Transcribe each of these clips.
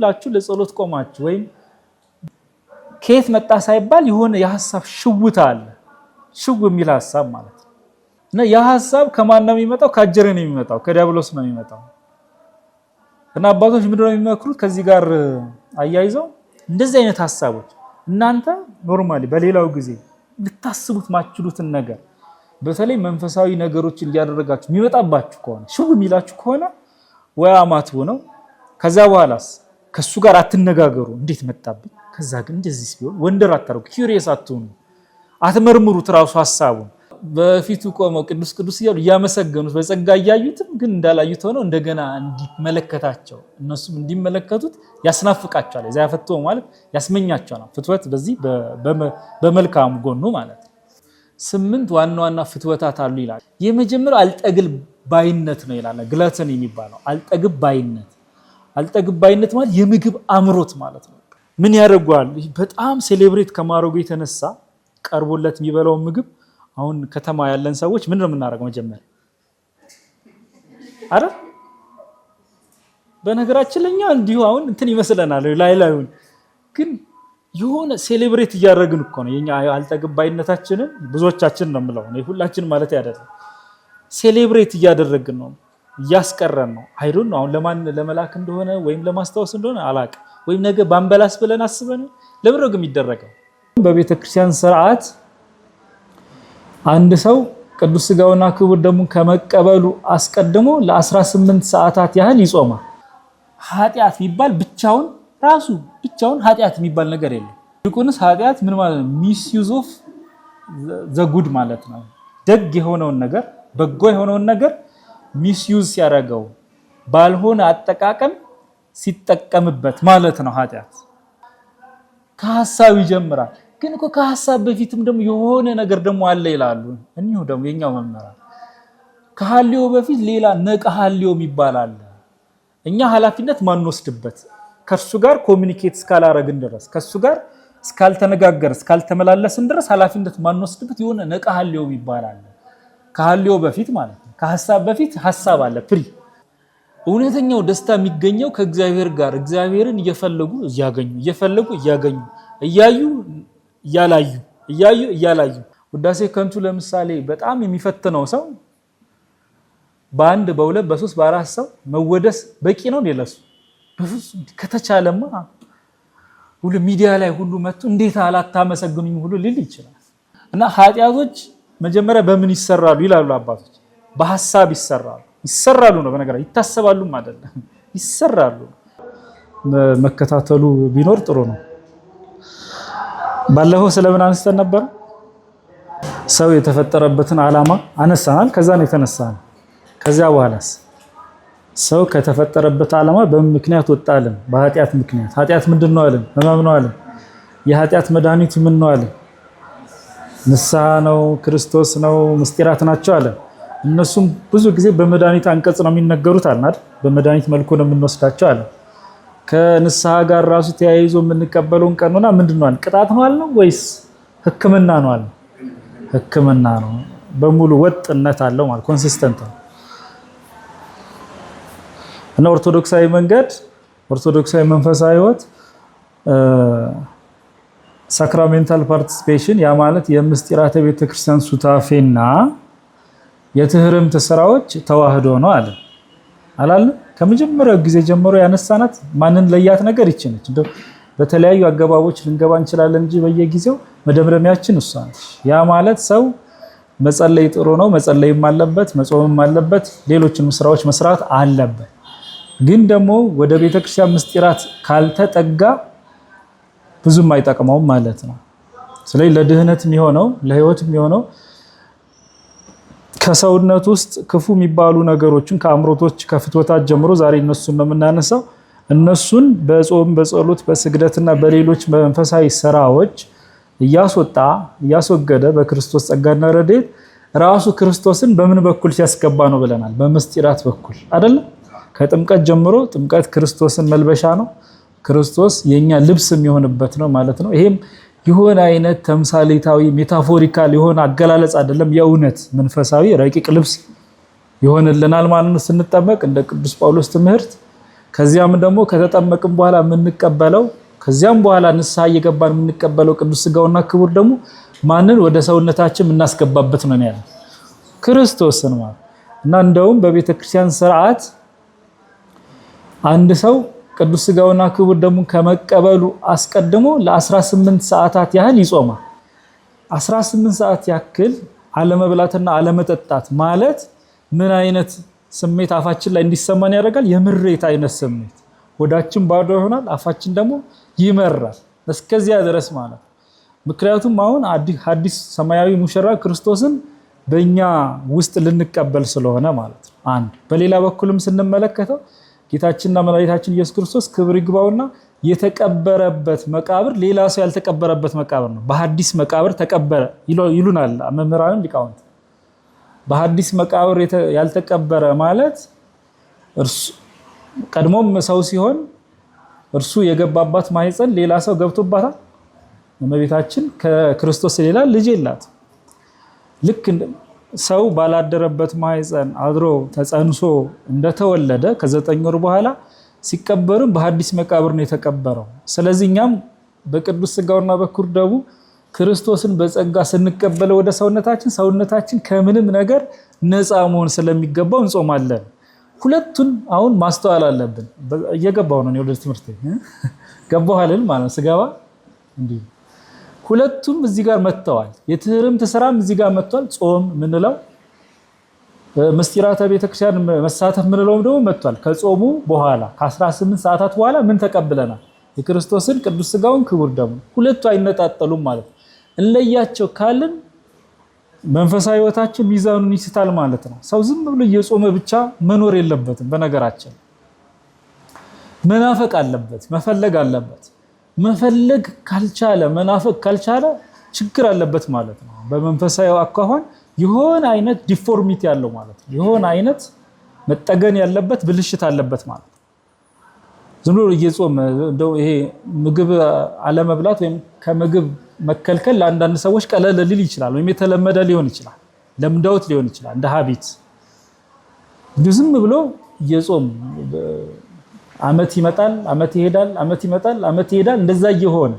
ሁላችሁ ለጸሎት ቆማችሁ ወይም ከየት መጣ ሳይባል የሆነ የሐሳብ ሽውታ አለ። ሽው የሚል ሐሳብ ማለት ነው። እና ያ ሐሳብ ከማን ነው የሚመጣው? ከአጀሬ ነው የሚመጣው፣ ከዲያብሎስ ነው የሚመጣው። እና አባቶች ምንድነው የሚመክሩት? ከዚህ ጋር አያይዘው እንደዚህ አይነት ሐሳቦች እናንተ ኖርማሊ በሌላው ጊዜ ልታስቡት ማችሉትን ነገር በተለይ መንፈሳዊ ነገሮችን እያደረጋችሁ የሚመጣባችሁ ከሆነ ሽው የሚላችሁ ከሆነ ወይ አማትቡ ነው። ከዛ በኋላስ ከሱ ጋር አትነጋገሩ። እንዴት መጣብኝ? ከዛ ግን እንደዚህ ሲሆን ወንደር አታርጉ፣ ኪዩሪየስ አትሁኑ፣ አትመርምሩት። ራሱ ሐሳቡን በፊቱ ቆመው ቅዱስ ቅዱስ እያሉ እያመሰገኑት በጸጋ እያዩትም ግን እንዳላዩት ሆነው እንደገና እንዲመለከታቸው እነሱም እንዲመለከቱት ያስናፍቃቸዋል። እዛ ያፈተው ማለት ያስመኛቸዋል። ፍትወት በዚህ በመልካሙ ጎኑ ማለት ነው። 8 ዋና ዋና ፍትወታት አሉ ይላል። የመጀመሪያው አልጠግብ ባይነት ነው ይላል። ግላተን የሚባለው አልጠግብ ባይነት። አልጠግብ ባይነት ማለት የምግብ አምሮት ማለት ነው። ምን ያደርጋል? በጣም ሴሌብሬት ከማድረጉ የተነሳ ቀርቦለት የሚበላው ምግብ አሁን ከተማ ያለን ሰዎች ምን ነው የምናደርገው? መጀመሪያ አረ በነገራችን ለኛ እንዲሁ አሁን እንትን ይመስለናል ላይላዩን ግን የሆነ ሴሌብሬት እያደረግን እኮ ነው። የኛ አልጠግባይነታችንን ብዙዎቻችን ነው የምለው ነው ሁላችን ማለት አይደለም። ሴሌብሬት እያደረግን ነው፣ እያስቀረን ነው። አይዶን ነው አሁን ለማን ለመላክ እንደሆነ ወይም ለማስታወስ እንደሆነ አላቅ ወይም ነገ ባንበላስ ብለን አስበን ለምረግ የሚደረገው በቤተክርስቲያን ሥርዓት አንድ ሰው ቅዱስ ሥጋውና ክቡር ደሙን ከመቀበሉ አስቀድሞ ለ18 ሰዓታት ያህል ይጾማል። ኃጢአት የሚባል ብቻውን ራሱ ብቻውን ኃጢአት የሚባል ነገር የለም። ይልቁንስ ኃጢአት ምን ማለት ነው? ሚስዩዝ ኦፍ ዘ ጉድ ማለት ነው። ደግ የሆነውን ነገር በጎ የሆነውን ነገር ሚስዩዝ ሲያደርገው ባልሆነ አጠቃቀም ሲጠቀምበት ማለት ነው ኃጢአት። ከሐሳብ ይጀምራል። ግን እኮ ከሐሳብ በፊትም ደግሞ የሆነ ነገር ደግሞ አለ ይላሉ። እኒሁ ደግሞ የኛው መምህራን ከሐልዮ በፊት ሌላ ነቀ ሐልዮ የሚባል አለ። እኛ ኃላፊነት ማንወስድበት ከሱ ጋር ኮሙኒኬት እስካላረግን ድረስ ከሱ ጋር እስካልተነጋገር እስካልተመላለስን ድረስ ኃላፊነት ማንወስድበት የሆነ ነቀ ሐልዮ የሚባል አለ። ከሐልዮ በፊት ማለት ነው። ከሐሳብ በፊት ሐሳብ አለ ፕሪ። እውነተኛው ደስታ የሚገኘው ከእግዚአብሔር ጋር እግዚአብሔርን እየፈለጉ እያገኙ እየፈለጉ እያገኙ እያዩ እያላዩ እያዩ እያላዩ ውዳሴ ከንቱ ለምሳሌ በጣም የሚፈትነው ሰው በአንድ በሁለት በሶስት በአራት ሰው መወደስ በቂ ነው ለሱ። በፍጹም ከተቻለማ ሁሉ ሚዲያ ላይ ሁሉ መጥቶ እንዴት አላታመሰግኑኝ ሁሉ ሊል ይችላል። እና ኃጢያቶች መጀመሪያ በምን ይሰራሉ ይላሉ አባቶች? በሐሳብ ይሰራሉ ነው። በነገራችን ይታሰባሉም አይደለም ይሰራሉ። መከታተሉ ቢኖር ጥሩ ነው። ባለፈው ስለምን አንስተን ነበር? ሰው የተፈጠረበትን ዓላማ አነሳናል። ከዛ ነው የተነሳነው። ከዚያ በኋላስ ሰው ከተፈጠረበት ዓላማ በምክንያት ወጣልን። በኃጢአት ምክንያት። ኃጢአት ምንድነው አለን? ህመም ነው አለን። የኃጢአት መድኃኒቱ ምን ነው አለን? ንስሐ ነው፣ ክርስቶስ ነው፣ ምስጢራት ናቸው አለን። እነሱም ብዙ ጊዜ በመድኃኒት አንቀጽ ነው የሚነገሩት አለን። በመድኃኒት መልኩ ነው የምንወስዳቸው አለን። ከንስሐ ጋር ራሱ ተያይዞ የምንቀበለውን ቀኖና ምንድነው አለን? ቅጣት ነው አለን ወይስ ህክምና ነው አለን? ህክምና ነው። በሙሉ ወጥነት አለው ማለት ኮንሲስተንት ነው። እና ኦርቶዶክሳዊ መንገድ ኦርቶዶክሳዊ መንፈሳዊ ህይወት ሳክራሜንታል ፓርቲሲፔሽን ያ ማለት የምስጢራተ ቤተክርስቲያን ሱታፌና የትህርምት ስራዎች ተዋህዶ ነው አለ አላለ። ከመጀመሪያው ጊዜ ጀምሮ ያነሳናት ማንን ለያት ነገር ይችነች። እንደው በተለያዩ አገባቦች ልንገባ እንችላለን እንጂ በየጊዜው መደምደሚያችን እሷ ነች። ያ ማለት ሰው መጸለይ ጥሩ ነው፣ መጸለይም አለበት፣ መጾምም አለበት፣ ሌሎችም ስራዎች መስራት አለበት። ግን ደግሞ ወደ ቤተክርስቲያን ምስጢራት ካልተጠጋ ብዙም አይጠቅመውም ማለት ነው። ስለዚህ ለድህነት የሚሆነው ለህይወት የሚሆነው ከሰውነት ውስጥ ክፉ የሚባሉ ነገሮችን ከአምሮቶች ከፍትወታት ጀምሮ ዛሬ እነሱን ነው የምናነሳው። እነሱን በጾም በጸሎት በስግደትና በሌሎች መንፈሳዊ ስራዎች እያስወገደ በክርስቶስ ጸጋና ረድኤት ራሱ ክርስቶስን በምን በኩል ሲያስገባ ነው ብለናል? በምስጢራት በኩል አይደል? ከጥምቀት ጀምሮ ጥምቀት ክርስቶስን መልበሻ ነው። ክርስቶስ የኛ ልብስ የሚሆንበት ነው ማለት ነው። ይሄም የሆነ አይነት ተምሳሌታዊ ሜታፎሪካል የሆነ አገላለጽ አይደለም። የእውነት መንፈሳዊ ረቂቅ ልብስ ይሆንልናል ማለት ነው ስንጠመቅ። እንደ ቅዱስ ጳውሎስ ትምህርት ከዚያም ደግሞ ከተጠመቅን በኋላ የምንቀበለው ከዚያም በኋላ ንስሐ እየገባን የምንቀበለው ቅዱስ ሥጋውና ክቡር ደግሞ ማንን ወደ ሰውነታችን የምናስገባበት ነው ያለው ክርስቶስን ማለት እና እንደውም በቤተክርስቲያን ሥርዓት አንድ ሰው ቅዱስ ሥጋውና ክቡር ደግሞ ከመቀበሉ አስቀድሞ ለ18 ሰዓታት ያህል ይጾማል። 18 ሰዓት ያክል አለመብላትና አለመጠጣት ማለት ምን አይነት ስሜት አፋችን ላይ እንዲሰማን ያደርጋል? የምሬት አይነት ስሜት። ወዳችን ባዶ ይሆናል፣ አፋችን ደግሞ ይመራል እስከዚያ ድረስ ማለት። ምክንያቱም አሁን አዲስ ሰማያዊ ሙሽራ ክርስቶስን በእኛ ውስጥ ልንቀበል ስለሆነ ማለት ነው። አንድ በሌላ በኩልም ስንመለከተው ጌታችንና መድኃኒታችን ኢየሱስ ክርስቶስ ክብር ይግባውና የተቀበረበት መቃብር ሌላ ሰው ያልተቀበረበት መቃብር ነው። በሐዲስ መቃብር ተቀበረ ይሉናል መምህራንም ሊቃውንት። በሐዲስ መቃብር ያልተቀበረ ማለት እርሱ ቀድሞም ሰው ሲሆን እርሱ የገባባት ማህፀን ሌላ ሰው ገብቶባታል። እመቤታችን ከክርስቶስ ሌላ ልጅ የላት። ልክ ሰው ባላደረበት ማህፀን አድሮ ተጸንሶ እንደተወለደ ከ9 ወር በኋላ ሲቀበርም በሐዲስ መቃብር ነው የተቀበረው። ስለዚህ እኛም በቅዱስ ሥጋውና በክቡር ደሙ ክርስቶስን በጸጋ ስንቀበለው ወደ ሰውነታችን ከምንም ነገር ነፃ መሆን ስለሚገባው እንጾማለን። ሁለቱን አሁን ማስተዋል አለብን። እየገባው ነው ወደ ትምህርት ገባው አይደል ማለት ስጋባ እንዴ ሁለቱም እዚህ ጋር መጥተዋል። የትህርምት ስራም እዚህ ጋር መጥቷል። ጾም ምንለው ምስጢራተ ቤተክርስቲያን መሳተፍ ምንለው ደግሞ መጥቷል። ከጾሙ በኋላ ከ18 ሰዓታት በኋላ ምን ተቀብለናል? የክርስቶስን ቅዱስ ሥጋውን ክቡር ደሙ። ሁለቱ አይነጣጠሉም ማለት እንለያቸው ካልን መንፈሳዊ ህይወታችን ሚዛኑን ይስታል ማለት ነው። ሰው ዝም ብሎ እየጾመ ብቻ መኖር የለበትም። በነገራችን መናፈቅ አለበት፣ መፈለግ አለበት። መፈለግ ካልቻለ መናፈቅ ካልቻለ ችግር አለበት ማለት ነው። በመንፈሳዊ አኳኋን የሆነ አይነት ዲፎርሚቲ ያለው ማለት ነው። የሆነ አይነት መጠገን ያለበት ብልሽት አለበት ማለት ነው። ዝም ብሎ እየጾመ እንደው ይሄ ምግብ አለመብላት ወይም ከምግብ መከልከል ለአንዳንድ ሰዎች ቀለል ሊል ይችላል፣ ወይም የተለመደ ሊሆን ይችላል፣ ለምዳውት ሊሆን ይችላል፣ እንደ ሀቢት ዝም ብሎ እየጾም አመት ይመጣል፣ አመት ይሄዳል፣ አመት ይመጣል፣ አመት ይሄዳል። እንደዛ እየሆነ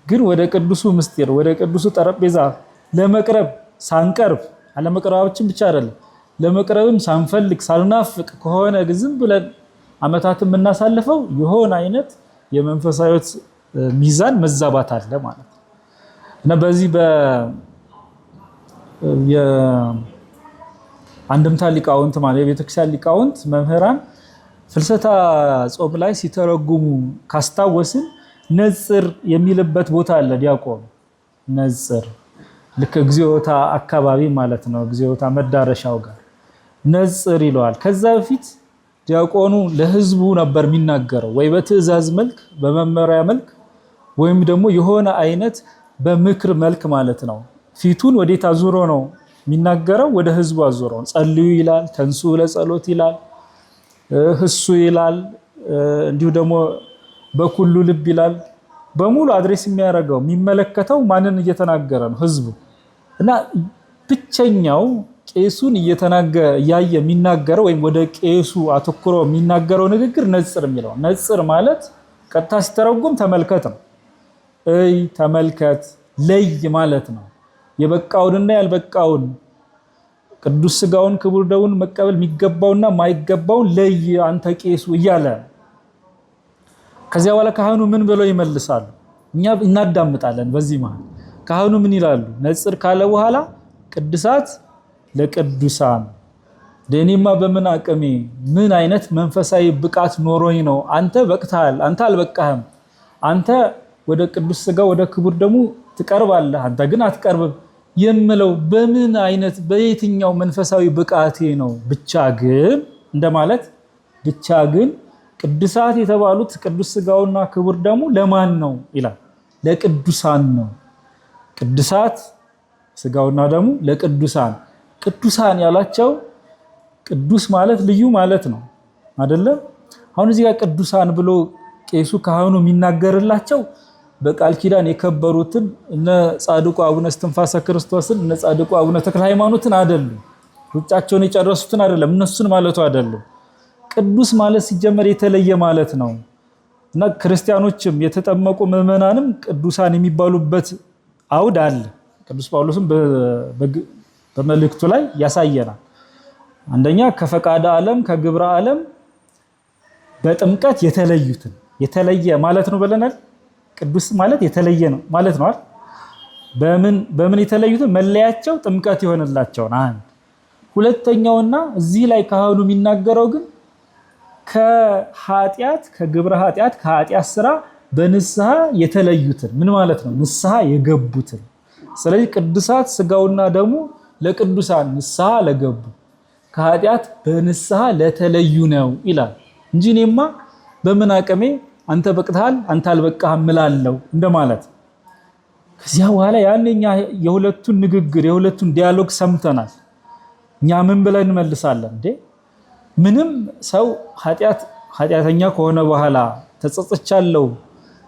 ግን ወደ ቅዱሱ ምስጢር ወደ ቅዱሱ ጠረጴዛ ለመቅረብ ሳንቀርብ አለመቅረባችን ብቻ አይደለም ለመቅረብም ሳንፈልግ ሳንናፍቅ ከሆነ ዝም ብለን አመታትን የምናሳልፈው የሆነ አይነት የመንፈሳዊ ሚዛን መዛባት አለ ማለት ነው። እና በዚህ የአንድምታ ሊቃውንት ማለት የቤተክርስቲያን ሊቃውንት መምህራን ፍልሰታ ጾም ላይ ሲተረጉሙ ካስታወስን ነጽር የሚልበት ቦታ አለ። ዲያቆኑ ነጽር ልክ እግዚኦታ አካባቢ ማለት ነው። እግዚኦታ መዳረሻው ጋር ነጽር ይለዋል። ከዛ በፊት ዲያቆኑ ለህዝቡ ነበር የሚናገረው፣ ወይ በትእዛዝ መልክ በመመሪያ መልክ ወይም ደግሞ የሆነ አይነት በምክር መልክ ማለት ነው። ፊቱን ወዴት አዙሮ ነው የሚናገረው? ወደ ህዝቡ አዙሮ። ጸልዩ ይላል፣ ተንሱ ለጸሎት ይላል፣ ህሱ ይላል፣ እንዲሁ ደግሞ በኩሉ ልብ ይላል። በሙሉ አድሬስ የሚያደርገው የሚመለከተው ማንን እየተናገረ ነው? ህዝቡ። እና ብቸኛው ቄሱን እያየ የሚናገረው ወይም ወደ ቄሱ አተኩሮ የሚናገረው ንግግር ነጽር የሚለው። ነጽር ማለት ቀጥታ ሲተረጎም ተመልከት ነው። ተመልከት፣ ለይ ማለት ነው። የበቃውንና ያልበቃውን ቅዱስ ሥጋውን ክቡር ደሙን መቀበል የሚገባውና ማይገባውን ለይ አንተ ቄሱ እያለ። ከዚያ በኋላ ካህኑ ምን ብለው ይመልሳሉ? እኛ እናዳምጣለን። በዚህ መሃል ካህኑ ምን ይላሉ? ነጽር ካለ በኋላ ቅዱሳት ለቅዱሳን ደኔማ በምን አቅሜ ምን አይነት መንፈሳዊ ብቃት ኖሮኝ ነው? አንተ በቅተሃል፣ አንተ አልበቃህም። አንተ ወደ ቅዱስ ሥጋ ወደ ክቡር ደሙ ትቀርባለህ፣ አንተ ግን አትቀርብም የምለው በምን አይነት በየትኛው መንፈሳዊ ብቃቴ ነው? ብቻ ግን እንደማለት ብቻ ግን ቅዱሳት የተባሉት ቅዱስ ሥጋውና ክቡር ደሙ ለማን ነው ይላል? ለቅዱሳን ነው። ቅዱሳት ሥጋውና ደሙ ለቅዱሳን። ቅዱሳን ያላቸው ቅዱስ ማለት ልዩ ማለት ነው አይደለም? አሁን እዚህ ጋር ቅዱሳን ብሎ ቄሱ ካህኑ የሚናገርላቸው በቃል ኪዳን የከበሩትን እነ ጻድቁ አቡነ እስትንፋሰ ክርስቶስን እነ ጻድቁ አቡነ ተክለ ሃይማኖትን አይደለም። ሩጫቸውን የጨረሱትን አይደለም፣ እነሱን ማለቱ አይደለም። ቅዱስ ማለት ሲጀመር የተለየ ማለት ነው እና ክርስቲያኖችም የተጠመቁ ምዕመናንም ቅዱሳን የሚባሉበት አውድ አለ። ቅዱስ ጳውሎስም በመልእክቱ ላይ ያሳየናል። አንደኛ ከፈቃደ ዓለም ከግብረ ዓለም በጥምቀት የተለዩትን የተለየ ማለት ነው ብለናል። ቅዱስ ማለት የተለየ ነው ማለት ነው አይደል? በምን የተለዩትን መለያቸው ጥምቀት ይሆንላቸዋል። አንድ ሁለተኛውና እዚህ ላይ ካህኑ የሚናገረው ግን ከኃጢአት ከግብረ ኃጢአት ከኃጢአት ስራ በንስሐ የተለዩትን ምን ማለት ነው? ንስሐ የገቡትን። ስለዚህ ቅዱሳት ስጋውና ደሙ ለቅዱሳን ንስሐ ለገቡ ከኃጢአት በንስሐ ለተለዩ ነው ይላል እንጂ እኔማ በምን አቅሜ አንተ በቅተሃል አንተ አልበቃህም እላለሁ እንደማለት። ከዚያ በኋላ ያንኛ የሁለቱን ንግግር የሁለቱን ዲያሎግ ሰምተናል። እኛ ምን ብለን እንመልሳለን እንዴ? ምንም ሰው ኃጢአተኛ ከሆነ በኋላ ተጸጽቻለሁ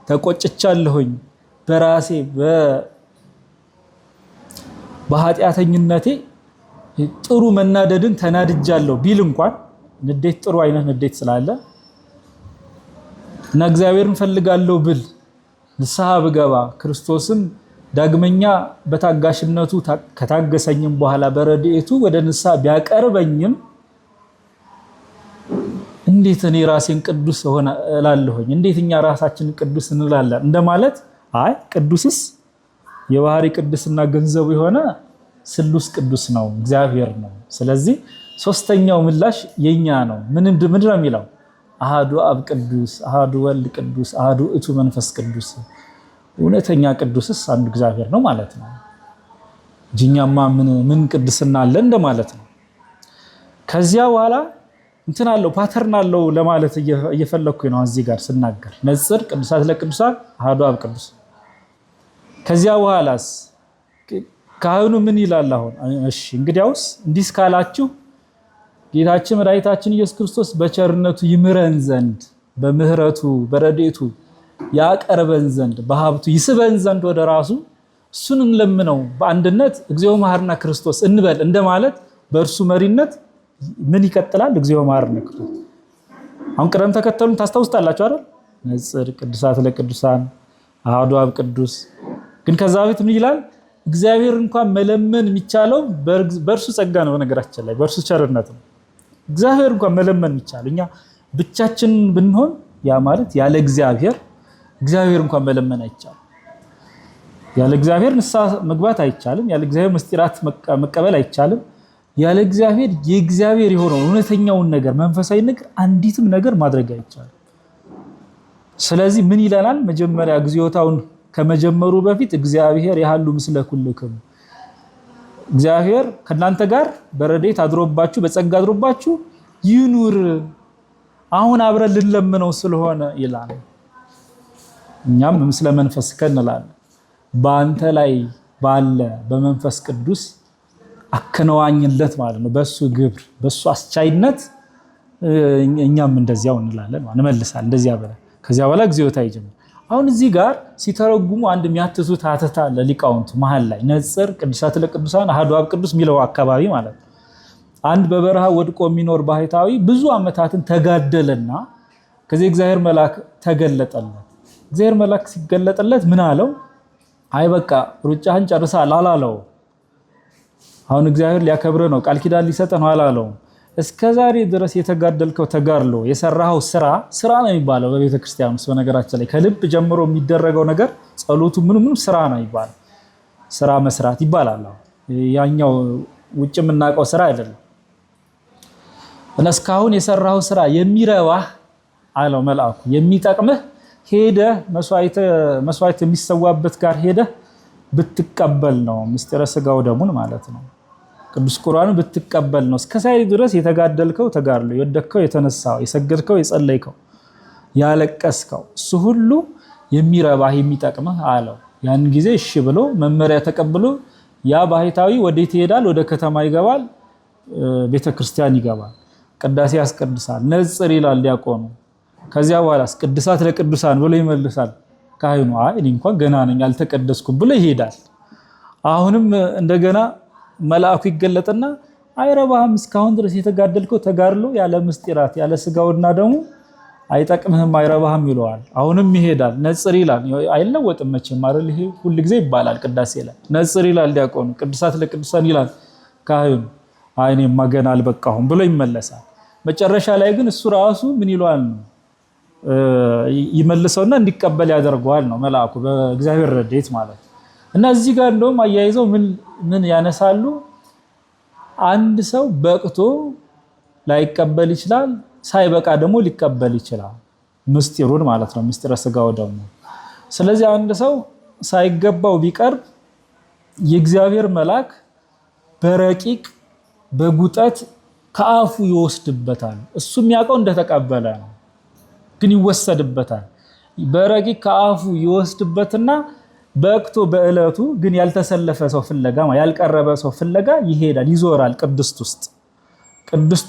ተቆጭቻለሁኝ በራሴ በኃጢአተኝነቴ ጥሩ መናደድን ተናድጃለሁ ቢል እንኳን ንዴት ጥሩ አይነት ንዴት ስላለ እና እግዚአብሔርን ፈልጋለሁ ብል ንስሐ ብገባ ክርስቶስም ዳግመኛ በታጋሽነቱ ከታገሰኝም በኋላ በረድኤቱ ወደ ንስሐ ቢያቀርበኝም እንዴት እኔ ራሴን ቅዱስ እላለሁኝ? እንዴት እኛ ራሳችንን ቅዱስ እንላለን እንደማለት። አይ ቅዱስስ የባህሪ ቅድስና ገንዘቡ የሆነ ስሉስ ቅዱስ ነው እግዚአብሔር ነው። ስለዚህ ሶስተኛው ምላሽ የኛ ነው። ምንድን ነው የሚለው? አሃዱ አብ ቅዱስ፣ አሃዱ ወልድ ቅዱስ፣ አሃዱ እቱ መንፈስ ቅዱስ። እውነተኛ ቅዱስስ አንዱ እግዚአብሔር ነው ማለት ነው። ጅኛማ ምን ቅድስና አለ እንደማለት ነው። ከዚያ በኋላ እንትን አለው ፓተርን አለው ለማለት እየፈለኩኝ ነው እዚህ ጋር ስናገር ነጽር ቅዱሳት ለቅዱሳን አሃዱ አብ ቅዱስ። ከዚያ በኋላስ ካህኑ ምን ይላል? አሁን እሺ እንግዲያውስ እንዲህ ካላችሁ ጌታችን መድኃኒታችን ኢየሱስ ክርስቶስ በቸርነቱ ይምረን ዘንድ በምህረቱ በረድኤቱ ያቀርበን ዘንድ በሀብቱ ይስበን ዘንድ ወደ ራሱ እሱን እንለምነው በአንድነት እግዚኦ መሐረነ ክርስቶስ እንበል እንደማለት በእርሱ መሪነት ምን ይቀጥላል? እግዚኦ መሐረነ ክርስቶስ። አሁን ቅደም ተከተሉን ታስታውስታላችሁ አይደል? ነጽር ቅዱሳት ለቅዱሳን አሐዱ አብ ቅዱስ። ግን ከዛ በፊት ምን ይላል? እግዚአብሔር እንኳን መለመን የሚቻለው በእርሱ ጸጋ ነው። በነገራችን ላይ በእርሱ ቸርነት ነው እግዚአብሔር እንኳን መለመን የሚቻለው። እኛ ብቻችን ብንሆን ያ ማለት ያለ እግዚአብሔር እንኳን መለመን አይቻልም። ያለ እግዚአብሔር ንስሐ መግባት አይቻልም። ያለ እግዚአብሔር ምስጢራት መቀበል አይቻልም። ያለ እግዚአብሔር የእግዚአብሔር የሆነው እውነተኛውን ነገር መንፈሳዊ ነገር አንዲትም ነገር ማድረግ አይቻልም። ስለዚህ ምን ይለናል? መጀመሪያ እግዚኦታውን ከመጀመሩ በፊት እግዚአብሔር ያህሉ ምስለ ኩልክም፣ እግዚአብሔር ከናንተ ጋር በረድኤት አድሮባችሁ በጸጋ አድሮባችሁ ይኑር፣ አሁን አብረን ልንለምነው ስለሆነ ይላል። እኛም ምስለ መንፈስ ከንላለን በአንተ ላይ ባለ በመንፈስ ቅዱስ አከናዋኝለት ማለት ነው። በሱ ግብር በሱ አስቻይነት እኛም እንደዚያው እንላለን ማለት እንመልሳለን። እንደዚያ በለ ከዚያ በኋላ እግዚኦታ ይጀምራል። አሁን እዚህ ጋር ሲተረጉሙ አንድ የሚያትቱት ሀተታ ለሊቃውንቱ መሃል ላይ ነጽር ቅዱሳት ለቅዱሳን አሐዱ አብ ቅዱስ የሚለው አካባቢ ማለት ነው። አንድ በበረሃ ወድቆ የሚኖር ባህታዊ ብዙ ዓመታትን ተጋደለና ከዚህ እግዚአብሔር መልአክ ተገለጠለት። እግዚአብሔር መልአክ ሲገለጠለት ምን አለው? አይ በቃ ሩጫህን ጨርሰሃል አላለው። አሁን እግዚአብሔር ሊያከብረ ነው ቃል ኪዳን ሊሰጥ ነው አላለው። እስከዛሬ ድረስ የተጋደልከው ተጋድሎ የሰራው ስራ ነው የሚባለው በቤተ ክርስቲያን ውስጥ። በነገራችን ላይ ከልብ ጀምሮ የሚደረገው ነገር ጸሎቱ ምንም ስራ ነው ይባላል። ስራ መስራት ይባላል። ያኛው ውጭ የምናውቀው ስራ አይደለም። እስካሁን የሰራው ስራ የሚረባህ አለው መልአኩ የሚጠቅምህ ሄደህ መስዋዕት የሚሰዋበት ጋር ሄደህ ብትቀበል ነው። ምስጢረ ስጋው ደሙን ማለት ነው። ቅዱስ ቁርባኑን ብትቀበል ነው። እስከዛሬ ድረስ የተጋደልከው ተጋድሎ፣ የወደቅከው የተነሳው፣ የሰገድከው የጸለይከው፣ ያለቀስከው እሱ ሁሉ የሚረባህ የሚጠቅምህ አለው። ያን ጊዜ እሺ ብሎ መመሪያ ተቀብሎ ያ ባህታዊ ወዴት ይሄዳል? ወደ ከተማ ይገባል፣ ቤተክርስቲያን ይገባል፣ ቅዳሴ ያስቀድሳል፣ ነጽር ይላል ዲያቆኑ። ከዚያ በኋላ ቅዱሳት ለቅዱሳን ብሎ ይመልሳል ካህኑ። አይ እኔ እንኳን ገና ነኝ አልተቀደስኩም ብሎ ይሄዳል። አሁንም እንደገና መልአኩ ይገለጥና አይረባህም እስካሁን ድረስ የተጋደልከው ተጋድሎ ያለ ምስጢራት ያለ ስጋውና ደሙ አይጠቅምህም አይረባህም ይለዋል። አሁንም ይሄዳል። ነጽር ይላል። አይለወጥም መቼም አይደል? ይሄ ሁሉ ጊዜ ይባላል ቅዳሴ ላይ ነጽር ይላል ዲያቆኑ፣ ቅዱሳት ለቅዱሳን ይላል ካህኑ። አይኔማ ገና አልበቃሁም ብሎ ይመለሳል። መጨረሻ ላይ ግን እሱ ራሱ ምን ይለዋል ነው ይመልሰውና እንዲቀበል ያደርገዋል ነው መልአኩ በእግዚአብሔር ረድኤት ማለት። እና እዚህ ጋር እንደውም አያይዘው ምን ያነሳሉ? አንድ ሰው በቅቶ ላይቀበል ይችላል፣ ሳይበቃ ደግሞ ሊቀበል ይችላል። ምስጢሩን ማለት ነው፣ ምስጢረ ስጋው ደግሞ። ስለዚህ አንድ ሰው ሳይገባው ቢቀርብ የእግዚአብሔር መልአክ በረቂቅ በጉጠት ከአፉ ይወስድበታል። እሱ የሚያውቀው እንደተቀበለ ነው፣ ግን ይወሰድበታል። በረቂቅ ከአፉ ይወስድበትና በቅቶ በእለቱ ግን ያልተሰለፈ ሰው ፍለጋ ያልቀረበ ሰው ፍለጋ ይሄዳል፣ ይዞራል። ቅድስት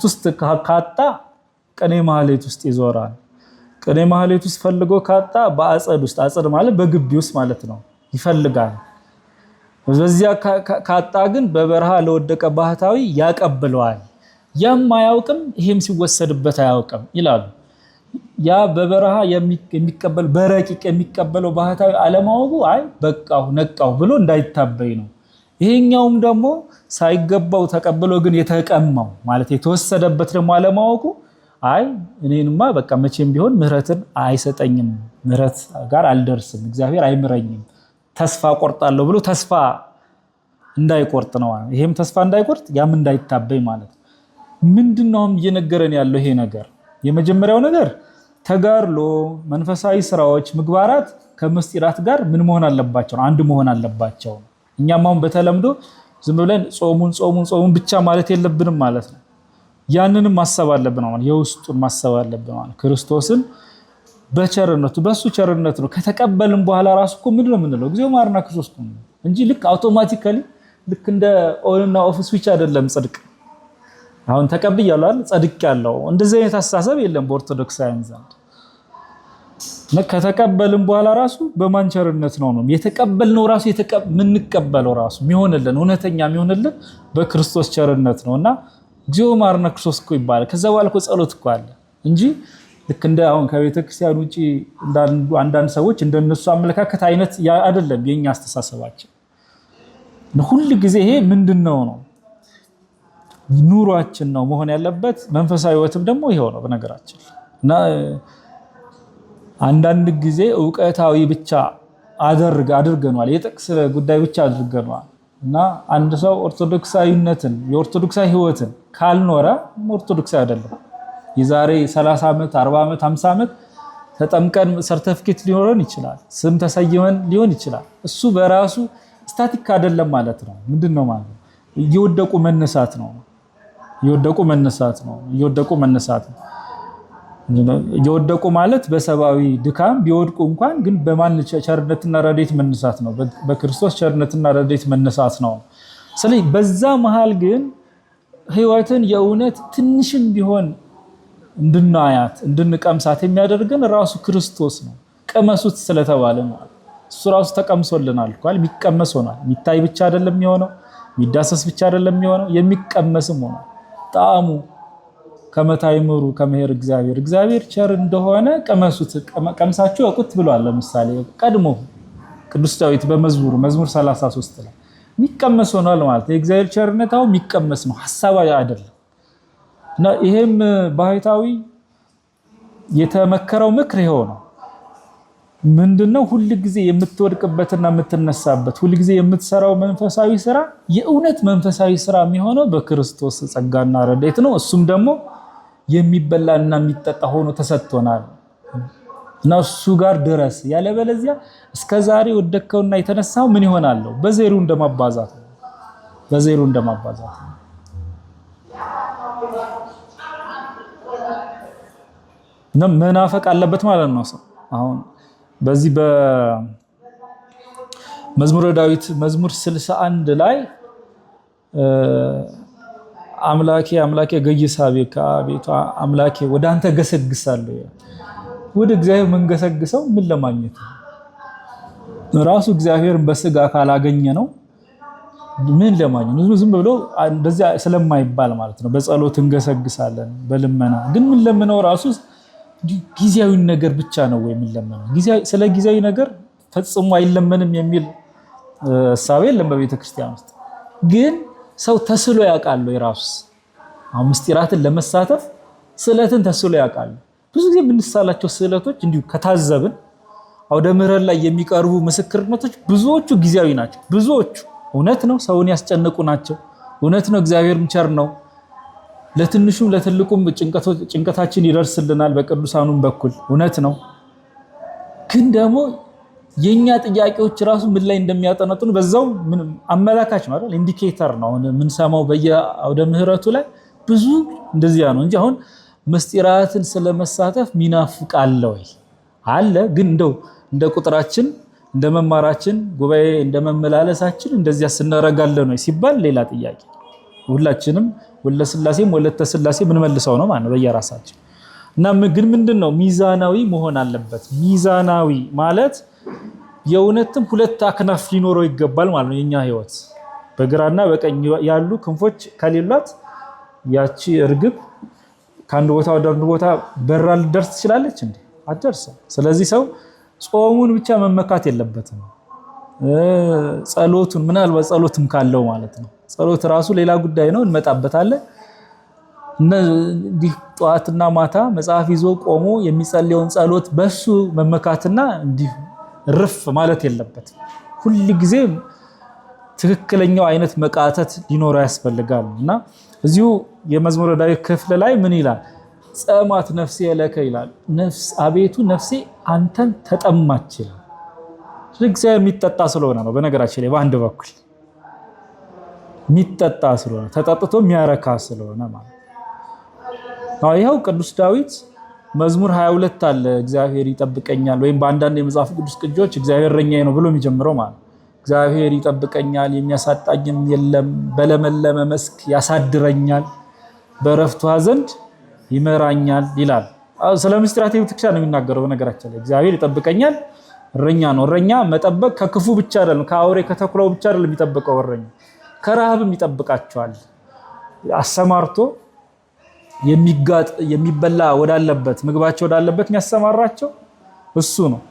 ውስጥ ካጣ ቅኔ ማህሌት ውስጥ ይዞራል። ቅኔ ማህሌት ውስጥ ፈልጎ ካጣ በአጸድ ውስጥ፣ አጸድ ማለት በግቢ ውስጥ ማለት ነው፣ ይፈልጋል። በዚያ ካጣ ግን በበረሃ ለወደቀ ባህታዊ ያቀብለዋል። ያም አያውቅም፣ ይሄም ሲወሰድበት አያውቅም ይላሉ። ያ በበረሃ የሚቀበል በረቂቅ የሚቀበለው ባህታዊ አለማወቁ አይ በቃው ነቃው ብሎ እንዳይታበይ ነው። ይሄኛውም ደግሞ ሳይገባው ተቀብሎ ግን የተቀማው ማለት የተወሰደበት ደግሞ አለማወቁ አይ እኔንማ በቃ መቼም ቢሆን ምህረትን አይሰጠኝም፣ ምህረት ጋር አልደርስም፣ እግዚአብሔር አይምረኝም፣ ተስፋ ቆርጣለሁ ብሎ ተስፋ እንዳይቆርጥ ነው። ይሄም ተስፋ እንዳይቆርጥ ያም እንዳይታበይ ማለት ምንድነው እየነገረን ያለው ይሄ ነገር? የመጀመሪያው ነገር ተጋድሎ፣ መንፈሳዊ ስራዎች፣ ምግባራት ከምስጢራት ጋር ምን መሆን አለባቸው? አንድ መሆን አለባቸው። እኛም አሁን በተለምዶ ዝም ብለን ጾሙን ብቻ ማለት የለብንም ማለት ነው። ያንንም ማሰብ አለብን ማለት የውስጡን ማሰብ አለብን ማለት ክርስቶስን በቸርነቱ በሱ ቸርነት ነው ከተቀበልን በኋላ ራሱ እኮ ምንድነው የምንለው? እግዚኦ ማርና ክርስቶስ እንጂ ልክ አውቶማቲካሊ ልክ እንደ ኦን እና ኦፍ ስዊች አይደለም ጽድቅ። አሁን ተቀብያለሁ አይደል ጸድቅ ያለው እንደዚህ አይነት አስተሳሰብ የለም በኦርቶዶክሳውያን ዘንድ። ከተቀበልን በኋላ ራሱ በማን ቸርነት ነው የተቀበልነው? ራሱ የምንቀበለው ራሱ የሚሆንልን እውነተኛ የሚሆንልን በክርስቶስ ቸርነት ነውና እግዚኦ ማርነ ክርስቶስ እኮ ይባላል። ከዛ በኋላ እኮ ጸሎት እኮ አለ እንጂ ልክ እንደ አሁን ከቤተክርስቲያን ውጪ አንዳንድ ሰዎች እንደነሱ አመለካከት አይነት አይደለም የኛ አስተሳሰባችን። ሁሉ ጊዜ ይሄ ምንድነው ነው ኑሯችን ነው መሆን ያለበት። መንፈሳዊ ህይወትም ደግሞ ይሄው ነው በነገራችን። እና አንዳንድ ጊዜ ዕውቀታዊ ብቻ አድርገናል፣ የጥቅስ ጉዳይ ብቻ አድርገናል። እና አንድ ሰው ኦርቶዶክሳዊነትን የኦርቶዶክሳዊ ህይወትን ካልኖረ ኦርቶዶክሳዊ አይደለም። የዛሬ 30 ዓመት 40 ዓመት 50 ዓመት ተጠምቀን ሰርቲፊኬት ሊኖረን ይችላል፣ ስም ተሰይመን ሊሆን ይችላል። እሱ በራሱ ስታቲክ አይደለም ማለት ነው። ምንድነው ማለት ነው? እየወደቁ መነሳት ነው። እየወደቁ ማለት በሰባዊ ድካም ቢወድቁ እንኳን ግን በማን ቸርነትና ረድኤት መነሳት ነው? በክርስቶስ ቸርነትና ረድኤት መነሳት ነው። ስለዚህ በዛ መሃል ግን ህይወትን የእውነት ትንሽም ቢሆን እንድናያት እንድንቀምሳት የሚያደርገን ራሱ ክርስቶስ ነው። ቀመሱት ስለተባለ ማለት እሱ ራሱ ተቀምሶልናል እኮ የሚቀመስ ሆኗል። የሚታይ ብቻ አይደለም የሚሆነው፣ የሚዳሰስ ብቻ አይደለም የሚሆነው፣ የሚቀመስም ሆኗል። ጣዕሙ ከመታይምሩ ከመሄር እግዚአብሔር ቸር እንደሆነ ቀመሱት፣ ቀምሳችሁ እቁት ብሏል። ለምሳሌ ቀድሞ ቅዱስ ዳዊት በመዝሙር 33 ላይ የሚቀመስ ሆኗል ማለት የእግዚአብሔር ቸርነታው የሚቀመስ ነው፣ ሐሳባዊ አይደለም። እና ይሄም ባህታዊ የተመከረው ምክር ይሄው ነው። ምንድነው? ሁሉ ጊዜ የምትወድቅበትና የምትነሳበት ሁሉ ጊዜ የምትሰራው መንፈሳዊ ስራ የእውነት መንፈሳዊ ስራ የሚሆነው በክርስቶስ ጸጋና ረድኤት ነው። እሱም ደግሞ የሚበላና የሚጠጣ ሆኖ ተሰጥቶናል እና እሱ ጋር ድረስ። ያለበለዚያ እስከዛሬ ወደከውና የተነሳው ምን ይሆናል? በዜሮ እንደማባዛት ነው። መናፈቅ አለበት ማለት ነው ሰው። አሁን በዚህ በመዝሙረ ዳዊት መዝሙር 61 ላይ አምላኬ ገይሳቤከ አቤቱ አምላኬ ወደ አንተ ገሰግሳለሁ። ወደ እግዚአብሔር መንገሰግሰው ምን ለማግኘት ነው? ራሱ እግዚአብሔርን በስጋ ካላገኘ ነው ምን ለማግኘት ዝም ብሎ እንደዚህ ስለማይባል ማለት ነው። በጸሎት እንገሰግሳለን በልመና ግን ምን ለምነው ራሱ ጊዜያዊ ነገር ብቻ ነው ወይ ምን ለምነው ስለ ጊዜያዊ ነገር ፈጽሞ አይለመንም የሚል ሐሳብ የለም በቤተ ክርስቲያን ውስጥ። ግን ሰው ተስሎ ያውቃል የራሱ ምስጢራትን ለመሳተፍ ስዕለትን ተስሎ ያውቃል። ብዙ ጊዜ የምንሳላቸው ስዕለቶች እንዲሁ ከታዘብን አውደ ምሕረት ላይ የሚቀርቡ ምስክርነቶች ብዙዎቹ ጊዜያዊ ናቸው። ብዙዎቹ እውነት ነው ሰውን ያስጨንቁ ናቸው። እውነት ነው እግዚአብሔርም ቸር ነው። ለትንሹም ለትልቁም ጭንቀታችን ይደርስልናል በቅዱሳኑም በኩል እውነት ነው። ግን ደግሞ የኛ ጥያቄዎች ራሱ ምን ላይ እንደሚያጠነጥኑ በዛው ምን አመላካች ነው አይደል? ኢንዲኬተር ነው። ምን ሰማው በየአውደ ምሕረቱ ላይ ብዙ እንደዚያ ነው እንጂ አሁን ምስጢራትን ስለመሳተፍ ሚናፍቃለ ወይ አለ። ግን እንደው እንደ ቁጥራችን እንደ መማራችን ጉባኤ እንደ መመላለሳችን እንደዚያ ስናረጋለን ነው ሲባል ሌላ ጥያቄ። ሁላችንም ወለ ስላሴም ወለተ ስላሴ ምን መልሰው ነው ማለት በየራሳችን እና ግን ምንድነው ሚዛናዊ መሆን አለበት። ሚዛናዊ ማለት የእውነትም ሁለት አክናፍ ሊኖረው ይገባል ማለት ነው። የኛ ህይወት በግራና በቀኝ ያሉ ክንፎች ከሌሏት ያቺ እርግብ ከአንድ ቦታ ወደ አንድ ቦታ በራ ልደርስ ትችላለች እንዴ? አትደርስም። ስለዚህ ሰው ጾሙን ብቻ መመካት የለበትም። ጸሎቱን ምናልባት ጸሎትም ካለው ማለት ነው። ጸሎት ራሱ ሌላ ጉዳይ ነው፣ እንመጣበታለን። እንዲህ ጧትና ማታ መጽሐፍ ይዞ ቆሞ የሚጸልየውን ጸሎት በሱ መመካትና እንዲህ ርፍ ማለት የለበትም። ሁሉ ጊዜ ትክክለኛው አይነት መቃተት ሊኖረው ያስፈልጋል። እና እዚሁ የመዝሙረ ዳዊት ክፍል ላይ ምን ይላል? ጸማት ነፍሴ ለከ ይላል። አቤቱ ነፍሴ አንተን ተጠማች ይላል። እግዚአብሔር የሚጠጣ ስለሆነ ነው። በነገራችን ላይ በአንድ በኩል የሚጠጣ ስለሆነ ተጠጥቶ የሚያረካ ስለሆነ ማለት ነው። ይኸው ቅዱስ ዳዊት መዝሙር 22 አለ እግዚአብሔር ይጠብቀኛል፣ ወይም በአንዳንድ የመጽሐፍ ቅዱስ ቅጆች እግዚአብሔር እረኛዬ ነው ብሎ የሚጀምረው ማለት ነው። እግዚአብሔር ይጠብቀኛል የሚያሳጣኝም የለም፣ በለመለመ መስክ ያሳድረኛል፣ በዕረፍቱ ዘንድ ይመራኛል ይላል። ስለ ምስጢራት ብቻ ነው የሚናገረው። በነገራችን ላይ እግዚአብሔር ይጠብቀኛል እረኛ ነው። እረኛ መጠበቅ ከክፉ ብቻ አይደለም፣ ከአውሬ ከተኩላው ብቻ አይደለም የሚጠብቀው። እረኛ ከረሃብም ይጠብቃቸዋል። አሰማርቶ የሚበላ ወዳለበት ምግባቸው ወዳለበት የሚያሰማራቸው እሱ ነው።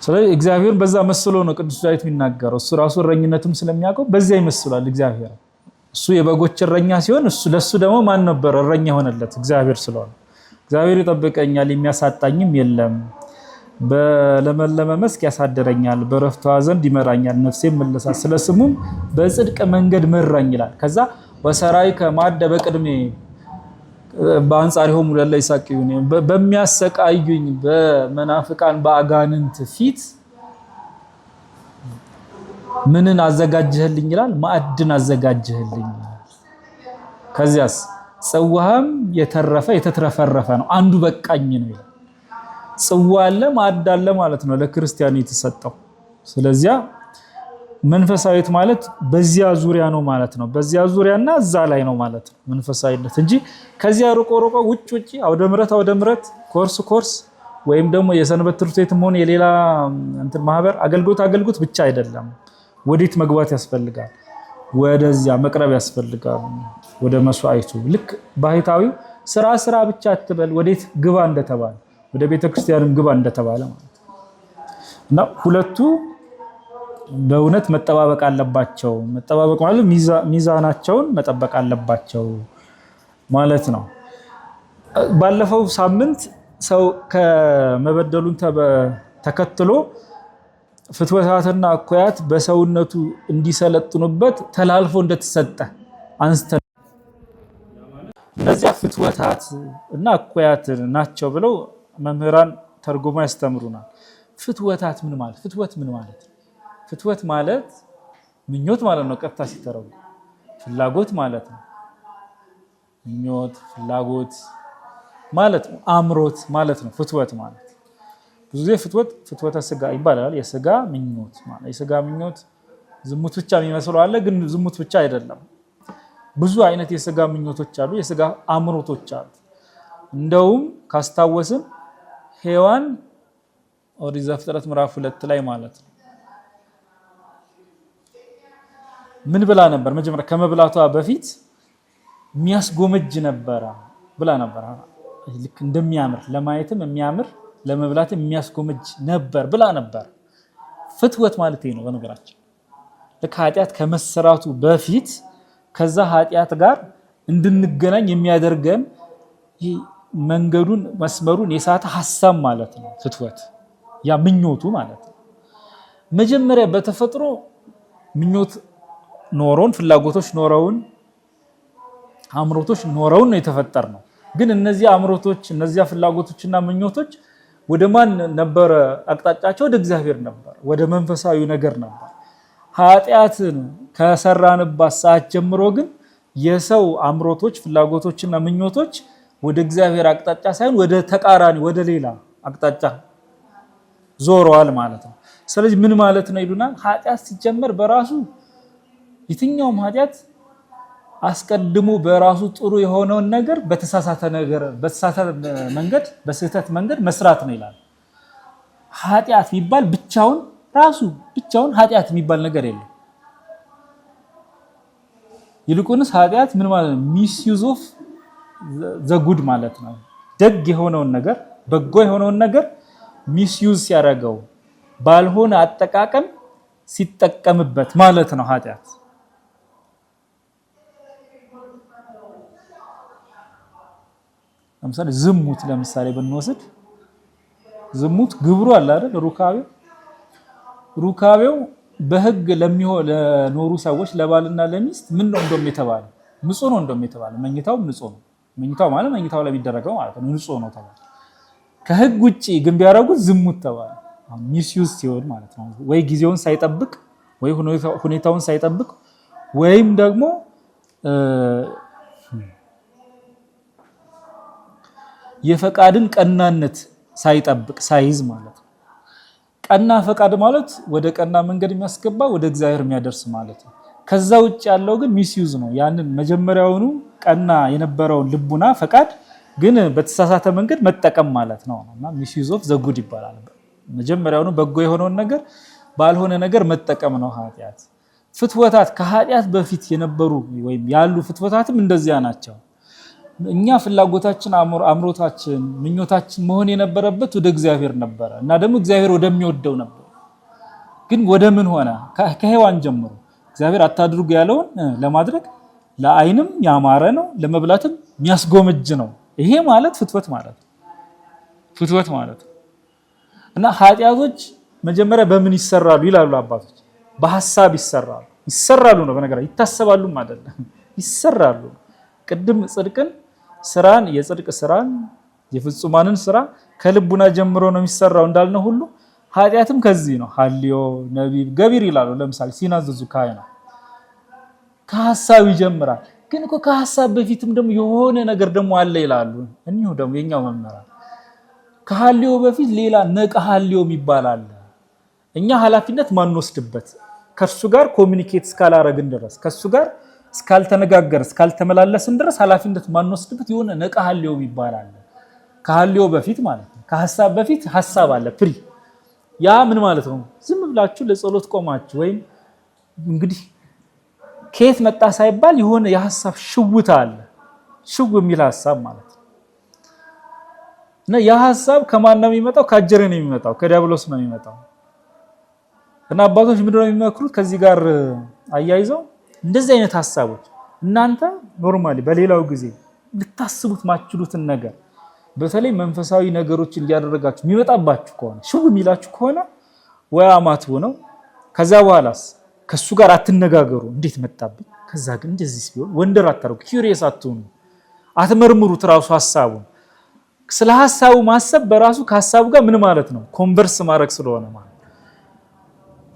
ስለዚህ እግዚአብሔር በዛ መስሎ ነው ቅዱስ ዳዊት የሚናገረው። እሱ ራሱ እረኝነቱም ስለሚያውቀው በዚያ ይመስላል እግዚአብሔር። እሱ የበጎች እረኛ ሲሆን ለሱ ደግሞ ማን ነበር እረኛ ሆነለት? እግዚአብሔር ስለሆነ እግዚአብሔር ይጠብቀኛል የሚያሳጣኝም የለም፣ በለመለመ መስክ ያሳደረኛል፣ በዕረፍቱ ዘንድ ይመራኛል፣ ነፍሴም መለሳት፣ ስለ ስሙም በጽድቅ መንገድ መራኝ ይላል። ከዛ ወሰራይ ከማደ በቅድሜ በአንጻሪሆሙ ለለ ይሳቅዩኝ፣ በሚያሰቃዩኝ በመናፍቃን በአጋንንት ፊት ምንን አዘጋጀህልኝ ይላል? ማዕድን አዘጋጀህልኝ። ከዚያስ ጽዋህም የተረፈ የተትረፈረፈ ነው፣ አንዱ በቃኝ ነው ይላል። ጽዋ አለ ማዕድ አለ ማለት ነው ለክርስቲያኑ የተሰጠው። ስለዚያ መንፈሳዊት ማለት በዚያ ዙሪያ ነው ማለት ነው። በዚያ ዙሪያና እዛ ላይ ነው ማለት ነው መንፈሳዊነት እንጂ ከዚያ ሩቆ ውጭ አውደ ምሕረት ኮርስ ወይም ደግሞ የሰንበት ትምህርት ቤትም ሆነ የሌላ እንትን ማህበር አገልግሎት ብቻ አይደለም። ወዴት መግባት ያስፈልጋል? ወደዚያ መቅረብ ያስፈልጋል፣ ወደ መስዋዕቱ። ልክ ባህታዊው ስራ ብቻ አትበል ወዴት ግባ እንደተባለ ወደ ቤተክርስቲያንም ግባ እንደተባለ ማለት ነው። እና ሁለቱ በእውነት መጠባበቅ አለባቸው። መጠባበቅ ማለት ሚዛናቸውን መጠበቅ አለባቸው ማለት ነው። ባለፈው ሳምንት ሰው ከመበደሉን ተከትሎ ፍትወታትና እኩያት በሰውነቱ እንዲሰለጥኑበት ተላልፎ እንደተሰጠ አንስተን እነዚያ ፍትወታት እና እኩያት ናቸው ብለው መምህራን ተርጉማ ያስተምሩናል። ፍትወታት ምን ማለት? ፍትወት ምን ማለት? ፍትወት ማለት ምኞት ማለት ነው። ቀጥታ ሲተረጉ ፍላጎት ማለት ነው። ምኞት ፍላጎት ማለት ነው። አምሮት ማለት ነው ፍትወት ማለት። ብዙ ጊዜ ፍትወተ ስጋ ይባላል። የስጋ ምኞት ማለት የስጋ ምኞት ዝሙት ብቻ የሚመስለው አለ፣ ግን ዝሙት ብቻ አይደለም። ብዙ አይነት የስጋ ምኞቶች አሉ፣ የስጋ አምሮቶች አሉ። እንደውም ካስታወስን ሔዋን ኦሪት ዘፍጥረት ምዕራፍ 2 ላይ ማለት ነው ምን ብላ ነበር መጀመሪያ ከመብላቷ በፊት የሚያስጎመጅ ነበር ብላ ነበር ልክ እንደሚያምር ለማየትም የሚያምር ለመብላትም የሚያስጎመጅ ነበር ብላ ነበር ፍትወት ማለት ነው በነገራችን ልክ ኃጢያት ከመሰራቱ በፊት ከዛ ኃጢያት ጋር እንድንገናኝ የሚያደርገን መንገዱን መስመሩን የሳተ ሐሳብ ማለት ነው ፍትወት ያ ምኞቱ ማለት ነው መጀመሪያ በተፈጥሮ ምኞት ኖሮን ፍላጎቶች ኖረውን አምሮቶች ኖረውን ነው የተፈጠርነው ግን እነዚህ አምሮቶች እነዚህ ፍላጎቶችና ምኞቶች ወደ ማን ነበር አቅጣጫቸው ወደ እግዚአብሔር ነበር ወደ መንፈሳዊ ነገር ነበር ኃጢያትን ከሰራንባት ሰዓት ጀምሮ ግን የሰው አምሮቶች ፍላጎቶችና ምኞቶች ወደ እግዚአብሔር አቅጣጫ ሳይሆን ወደ ተቃራኒ ወደ ሌላ አቅጣጫ ዞረዋል ማለት ነው ስለዚህ ምን ማለት ነው ይሉናል ኃጢያት ሲጀመር በራሱ የትኛውም ኃጢያት አስቀድሞ በራሱ ጥሩ የሆነውን ነገር በተሳሳተ መንገድ በስህተት መንገድ መስራት ነው ይላል ኃጢያት የሚባል ብቻውን ኃጢያት የሚባል ነገር የለም ይልቁንስ ኃጢያት ምን ማለት ነው ሚስዩዝ ኦፍ ዘ ጉድ ማለት ነው ደግ የሆነውን ነገር በጎ የሆነውን ነገር ሚስዩዝ ሲያደርገው ባልሆነ አጠቃቀም ሲጠቀምበት ማለት ነው ኃጢያት ለምሳሌ ዝሙት ለምሳሌ ብንወስድ ዝሙት ግብሩ አለ አይደል ሩካቤው በህግ ለኖሩ ሰዎች ለባልና ለሚስት ምን ነው እንደም የተባለ ንጹህ ነው እንደም የተባለ መኝታው ንጹህ ነው መኝታው ማለት መኝታው ላይ ቢደረገው ማለት ነው ንጹህ ነው ተባለ ከህግ ውጪ ግን ቢያረጉት ዝሙት ተባለ ሚስዩዝ ሲሆን ማለት ነው ወይ ጊዜውን ሳይጠብቅ ወይ ሁኔታውን ሳይጠብቅ ወይም ደግሞ የፈቃድን ቀናነት ሳይጠብቅ ሳይዝ ማለት ነው ቀና ፈቃድ ማለት ወደ ቀና መንገድ የሚያስገባ ወደ እግዚአብሔር የሚያደርስ ማለት ነው ከዛ ውጭ ያለው ግን ሚስዩዝ ነው ያንን መጀመሪያውኑ ቀና የነበረውን ልቡና ፈቃድ ግን በተሳሳተ መንገድ መጠቀም ማለት ነውና ሚስዩዝ ኦፍ ዘ ጉድ ይባላል መጀመሪያውኑ በጎ የሆነውን ነገር ባልሆነ ነገር መጠቀም ነው ኃጢያት ፍትወታት ከኃጢያት በፊት የነበሩ ወይም ያሉ ፍትወታትም እንደዚያ ናቸው እኛ ፍላጎታችን አምሮታችን ምኞታችን መሆን የነበረበት ወደ እግዚአብሔር ነበር እና ደግሞ እግዚአብሔር ወደሚወደው ነበር ግን ወደ ምን ሆነ ከሔዋን ጀምሮ እግዚአብሔር አታድርጉ ያለውን ለማድረግ ለአይንም ያማረ ነው ለመብላትም የሚያስጎመጅ ነው ይሄ ማለት ፍትወት ማለት እና ኃጢያቶች መጀመሪያ በምን ይሰራሉ ይላሉ አባቶች በሐሳብ ይሰራሉ ነው በነገራችን ይታሰባሉም አይደለም ይሰራሉ ቅድም ጽድቅን ስራን የጽድቅ ስራን የፍጹማንን ስራ ከልቡና ጀምሮ ነው የሚሰራው እንዳልነው ሁሉ ኃጢያትም ከዚህ ነው ሐልዮ ነቢብ ገቢር ይላሉ ለምሳሌ ሲናዘዙ ካይና ከሐሳብ ይጀምራል ግን እኮ ከሐሳብ በፊትም ደግሞ የሆነ ነገር ደግሞ አለ ይላሉ እንዴው ደግሞ የኛው መመራ ከሐልዮ በፊት ሌላ ነቀ ሐልዮ ይባላል እኛ ኃላፊነት ማን ወስድበት ከሱ ጋር ኮሙኒኬት ስካላረግን ድረስ ከሱ ጋር ስካልተነጋገር ስካልተመላለስን ድረስ ኃላፊነት ማን ወስድበት የሆነ ነቀ ሐልዮ ይባላል ከሐልዮ በፊት ማለት ነው ከሐሳብ በፊት ሐሳብ አለ ፕሪ ያ ምን ማለት ነው ዝም ብላችሁ ለጸሎት ቆማችሁ ወይም እንግዲህ ከየት መጣ ሳይባል የሆነ የሐሳብ ሽውታ አለ ሽው የሚል ሐሳብ ማለት ነው እና ያ ሐሳብ ከማን ነው የሚመጣው ከአጀረ ነው የሚመጣው ከዲያብሎስ ነው የሚመጣው እና አባቶች ምንድነው የሚመክሩት ከዚህ ጋር አያይዘው እንደዚህ አይነት ሐሳቦች እናንተ ኖርማሊ በሌላው ጊዜ ልታስቡት ማችሉትን ነገር በተለይ መንፈሳዊ ነገሮችን ሊያደርጋችሁ የሚመጣባችሁ ከሆነ ሽው የሚላችሁ ከሆነ ወይ አማትቦ ነው ከዛ በኋላስ ከሱ ጋር አትነጋገሩ እንዴት መጣብኝ ከዛ ግን እንደዚህ ሲሆን ወንደር አታርጉ ኩሪየስ አትሆኑ አትመርምሩት ራሱ ሐሳቡን ስለ ሐሳቡ ማሰብ በራሱ ከሐሳቡ ጋር ምን ማለት ነው ኮንቨርስ ማድረግ ስለሆነ ማለት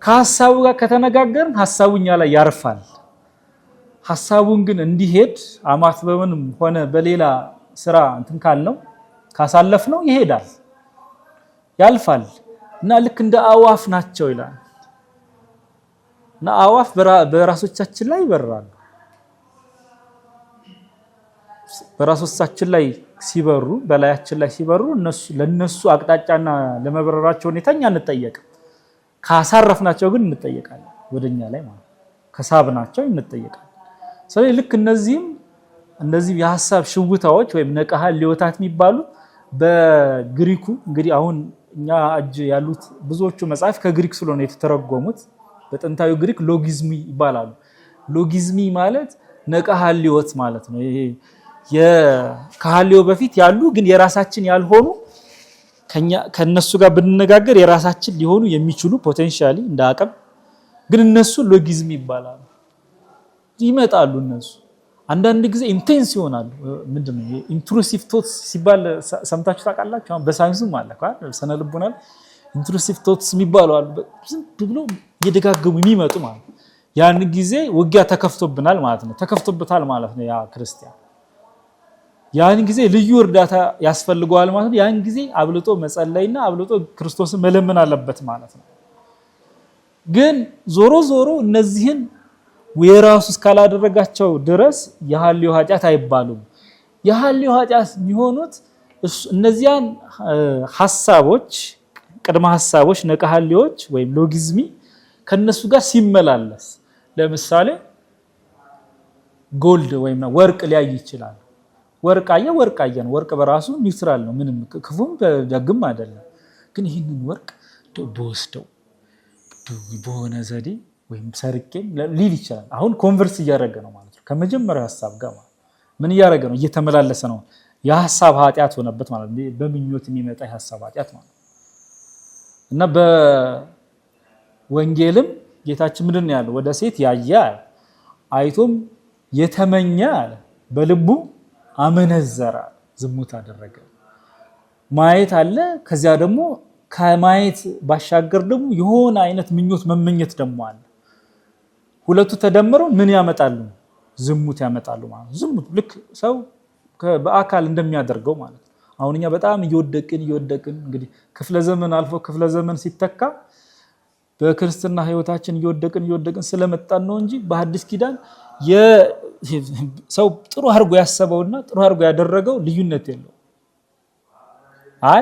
ከሐሳቡ ጋር ከተነጋገርን ሐሳቡኛ ላይ ያርፋል ሐሳቡን ግን እንዲሄድ አማትበውንም ሆነ በሌላ ስራ እንትን ካልነው ካሳለፍነው ይሄዳል ያልፋል እና ልክ እንደ አዋፍ ናቸው ይላል እና አዋፍ በራሶቻችን ላይ ይበራሉ በራሶቻችን ላይ ሲበሩ በላያችን ላይ ሲበሩ ለነሱ አቅጣጫና ለመበረራቸው ሁኔታኛ እንጠየቅ ካሳረፍናቸው ግን እንጠየቃለን ወደኛ ላይ ማለት ከሳብናቸው እንጠየቃለን። ስለዚህ ልክ እነዚህ የሐሳብ ሽውታዎች ወይም ነቀሃል ሊወታት የሚባሉ በግሪኩ እንግዲህ አሁን እኛ እጅ ያሉት ብዙዎቹ መጽሐፍ ከግሪክ ስለሆነ የተተረጎሙት በጥንታዊ ግሪክ ሎጊዝሚ ይባላሉ። ሎጊዝሚ ማለት ነቀሃል ሊወት ማለት ነው። ይሄ ከሐልዮ በፊት ያሉ ግን የራሳችን ያልሆኑ ከነሱ ጋር ብንነጋገር የራሳችን ሊሆኑ የሚችሉ ፖቴንሻሊ እንደ አቅም ግን እነሱ ሎጊዝሚ ይባላሉ። ይመጣሉ እነሱ አንዳንድ ጊዜ ኢንቴንስ ይሆናሉ። ምንድነው ኢንትሩሲቭ ቶትስ ሲባል ሰምታችሁ ታውቃላችሁ? አሁን በሳይንስም አለ አይደል? ሰነ ልቦና ኢንትሩሲቭ ቶትስ የሚባሉ አሉ። ዝም ብሎ እየደጋገሙ የሚመጡ ማለት ያን ጊዜ ውጊያ ተከፍቶብናል ማለት ነው። ተከፍቶበታል ማለት ነው ያ ክርስቲያን። ያን ጊዜ ልዩ እርዳታ ያስፈልገዋል ማለት ነው። ያን ጊዜ አብልጦ መጸለይና አብልጦ ክርስቶስን መለመን አለበት ማለት ነው። ግን ዞሮ እነዚህን ወራሱ እስካላደረጋቸው ድረስ የሐልዮ ኃጢአት አይባሉም። የሐልዮ ኃጢአት የሚሆኑት እነዚያን ሐሳቦች ቅድመ ሐሳቦች ነቀሐልዮች ወይም ሎጊዝሚ ከነሱ ጋር ሲመላለስ ለምሳሌ ጎልድ ወይም ወርቅ ሊያይ ይችላል። ወርቅ አየን። ወርቅ በራሱ ኒውትራል ነው፣ ምንም ክፉም ደግም አይደለም። ግን ይህንን ወርቅ በወስደው በሆነ ዘዴ ወይም ሰርቄም ሊል ይችላል። አሁን ኮንቨርስ እያደረገ ነው ማለት ነው ከመጀመሪያው ሐሳብ ጋር ማለት ምን እያደረገ ነው? እየተመላለሰ ነው። የሐሳብ ኃጢአት ሆነበት ማለት ነው። በምኞት የሚመጣ የሐሳብ ኃጢአት ማለት ነው። እና በወንጌልም ጌታችን ምንድን ነው ያለው? ወደ ሴት ያየ አይቶም የተመኘ አለ በልቡ አመነዘረ፣ ዝሙት አደረገ። ማየት አለ። ከዚያ ደግሞ ከማየት ባሻገር ደግሞ የሆነ አይነት ምኞት መመኘት ደግሞ አለ። ሁለቱ ተደምረው ምን ያመጣሉ? ዝሙት ያመጣሉ ማለት ነው። ዝሙት ልክ ሰው በአካል እንደሚያደርገው ማለት ነው። አሁን እኛ በጣም እየወደቅን እንግዲህ ክፍለ ዘመን አልፎ ክፍለ ዘመን ሲተካ በክርስትና ህይወታችን እየወደቅን ስለመጣን ነው እንጂ በሐዲስ ኪዳን ሰው ጥሩ አድርጎ ያሰበውና ጥሩ አድርጎ ያደረገው ልዩነት የለው።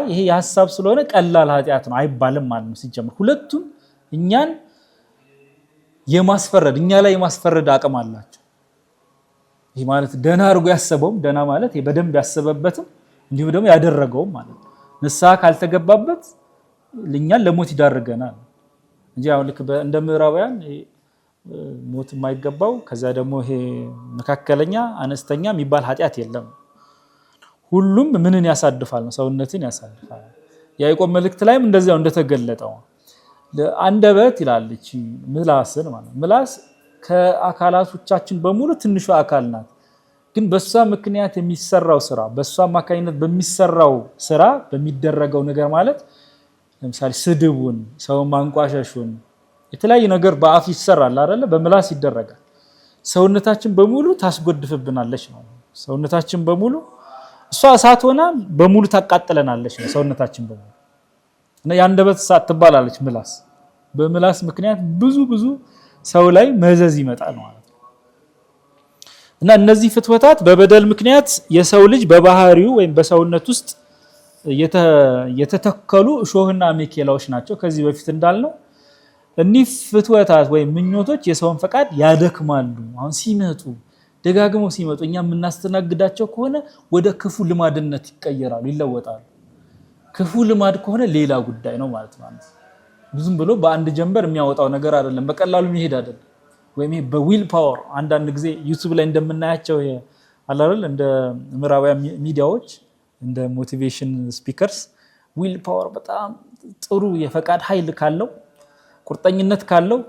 ይሄ የሐሳብ ስለሆነ ቀላል ኃጢአት ነው አይባልም ማለት ነው። ሲጀምር ሁለቱም እኛን እኛ ላይ የማስፈረድ አቅም አላቸው። ይሄ ማለት ደና አድርጎ ያሰበውም ደና ማለት በደንብ ያሰበበትም እንዲሁ ደግሞ ያደረገውም ማለት ነው። ንስሐ ካልተገባበት ለኛን ለሞት ይዳርገናል እንጂ አሁን ልክ እንደ ምዕራባውያን ሞት የማይገባው ከዛ ደግሞ ይሄ መካከለኛ አነስተኛ የሚባል ኃጢአት የለም። ሁሉም ምንን ያሳድፋል ነው? ሰውነትን ያሳድፋል። ያዕቆብ መልእክት ላይም እንደዚያው እንደተገለጠው አንደበት ይላልች ምላስን ማለት ምላስ ከአካላቶቻችን በሙሉ ትንሹ አካል ናት። ግን በሷ ምክንያት የሚሰራው ስራ በሷ አማካኝነት በሚሰራው ስራ በሚደረገው ነገር ማለት ለምሳሌ ስድቡን፣ ሰው ማንቋሸሹን የተለያየ ነገር በአፍ ይሰራል አይደለ? በምላስ ይደረጋል። ሰውነታችን በሙሉ ታስጎድፍብናለች ነው። ሰውነታችን በሙሉ እሷ እሳት ሆና በሙሉ ታቃጥለናለች ነው ሰውነታችን በሙሉ። እና የአንደበት እሳት ትባላለች ምላስ። በምላስ ምክንያት ብዙ ሰው ላይ መዘዝ ይመጣል ማለት ነው። እና እነዚህ ፍትወታት በበደል ምክንያት የሰው ልጅ በባህሪው ወይም በሰውነት ውስጥ የተተከሉ እሾህና አሜኬላዎች ናቸው። ከዚህ በፊት እንዳልነው እኒህ ፍትወታት ወይም ምኞቶች የሰውን ፈቃድ ያደክማሉ። አሁን ደጋግመው ሲመጡ እኛ የምናስተናግዳቸው ከሆነ ወደ ክፉ ልማድነት ይቀየራሉ፣ ይለወጣሉ። ክፉ ልማድ ከሆነ ሌላ ጉዳይ ነው ማለት ነው። ብዙም ብሎ በአንድ ጀንበር የሚያወጣው ነገር አይደለም፣ በቀላሉ የሚሄድ አይደለም። ወይም በዊል ፓወር አንዳንድ ጊዜ ዩቲዩብ ላይ እንደምናያቸው አይደል እንደ ምዕራባውያን ሚዲያዎች እንደ ሞቲቬሽን ስፒከርስ ዊል ፓወር በጣም ጥሩ የፈቃድ ኃይል ካለው ቁርጠኝነት ካለው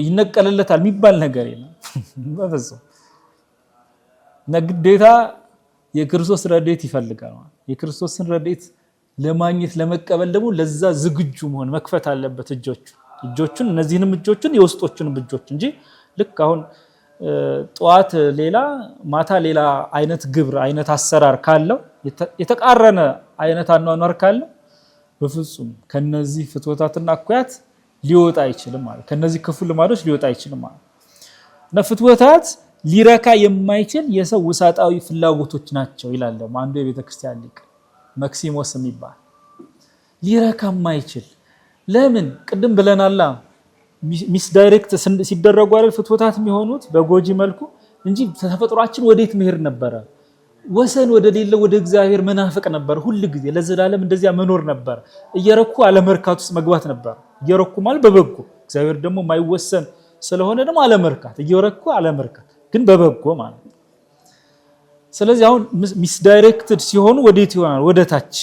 ይነቀልለታል የሚባል ነገር የለም በፍጹም። ግዴታ የክርስቶስ ረድኤት ይፈልጋል። የክርስቶስን ረድኤት ለማግኘት ለመቀበል ደግሞ ለዛ ዝግጁ መሆን መክፈት አለበት እጆቹን እነዚህንም እጆቹን የውስጦቹንም እጆች እንጂ ልክ አሁን ጧት ሌላ ማታ ሌላ አይነት ግብር አይነት አሰራር ካለው የተቃረነ አይነት አኗኗር ካለው በፍጹም ከነዚህ ፍትወታትና አኩያት ሊወጣ አይችልም ማለት ከነዚህ ክፉ ልማዶች ሊወጣ አይችልም ማለት እና ፍትወታት ሊረካ የማይችል የሰው ውሳጣዊ ፍላጎቶች ናቸው ይላል ደግሞ አንዱ የቤተክርስቲያን ሊቅ መክሲሞስ የሚባል ሊረካ የማይችል ለምን ቅድም ብለናል ሚስ ዳይሬክት ሲደረጉ አይደል ፍትወታት የሚሆኑት በጎጂ መልኩ እንጂ ተፈጥሯችን ወዴት መሄድ ነበረ ወሰን ወደ ሌለ ወደ እግዚአብሔር መናፈቅ ነበር ሁሉ ጊዜ ለዘላለም እንደዚያ መኖር ነበር እየረኩ አለመርካት ውስጥ መግባት ነበር እየረኩ ማለት በበጎ እግዚአብሔር ደግሞ ማይወሰን ስለሆነ ደግሞ አለመርካት እየረኩ አለመርካት ግን በበጎ ማለት ስለዚህ አሁን ሚስ ዳይሬክትድ ሲሆኑ ወዴት ይሆናል ወደ ታች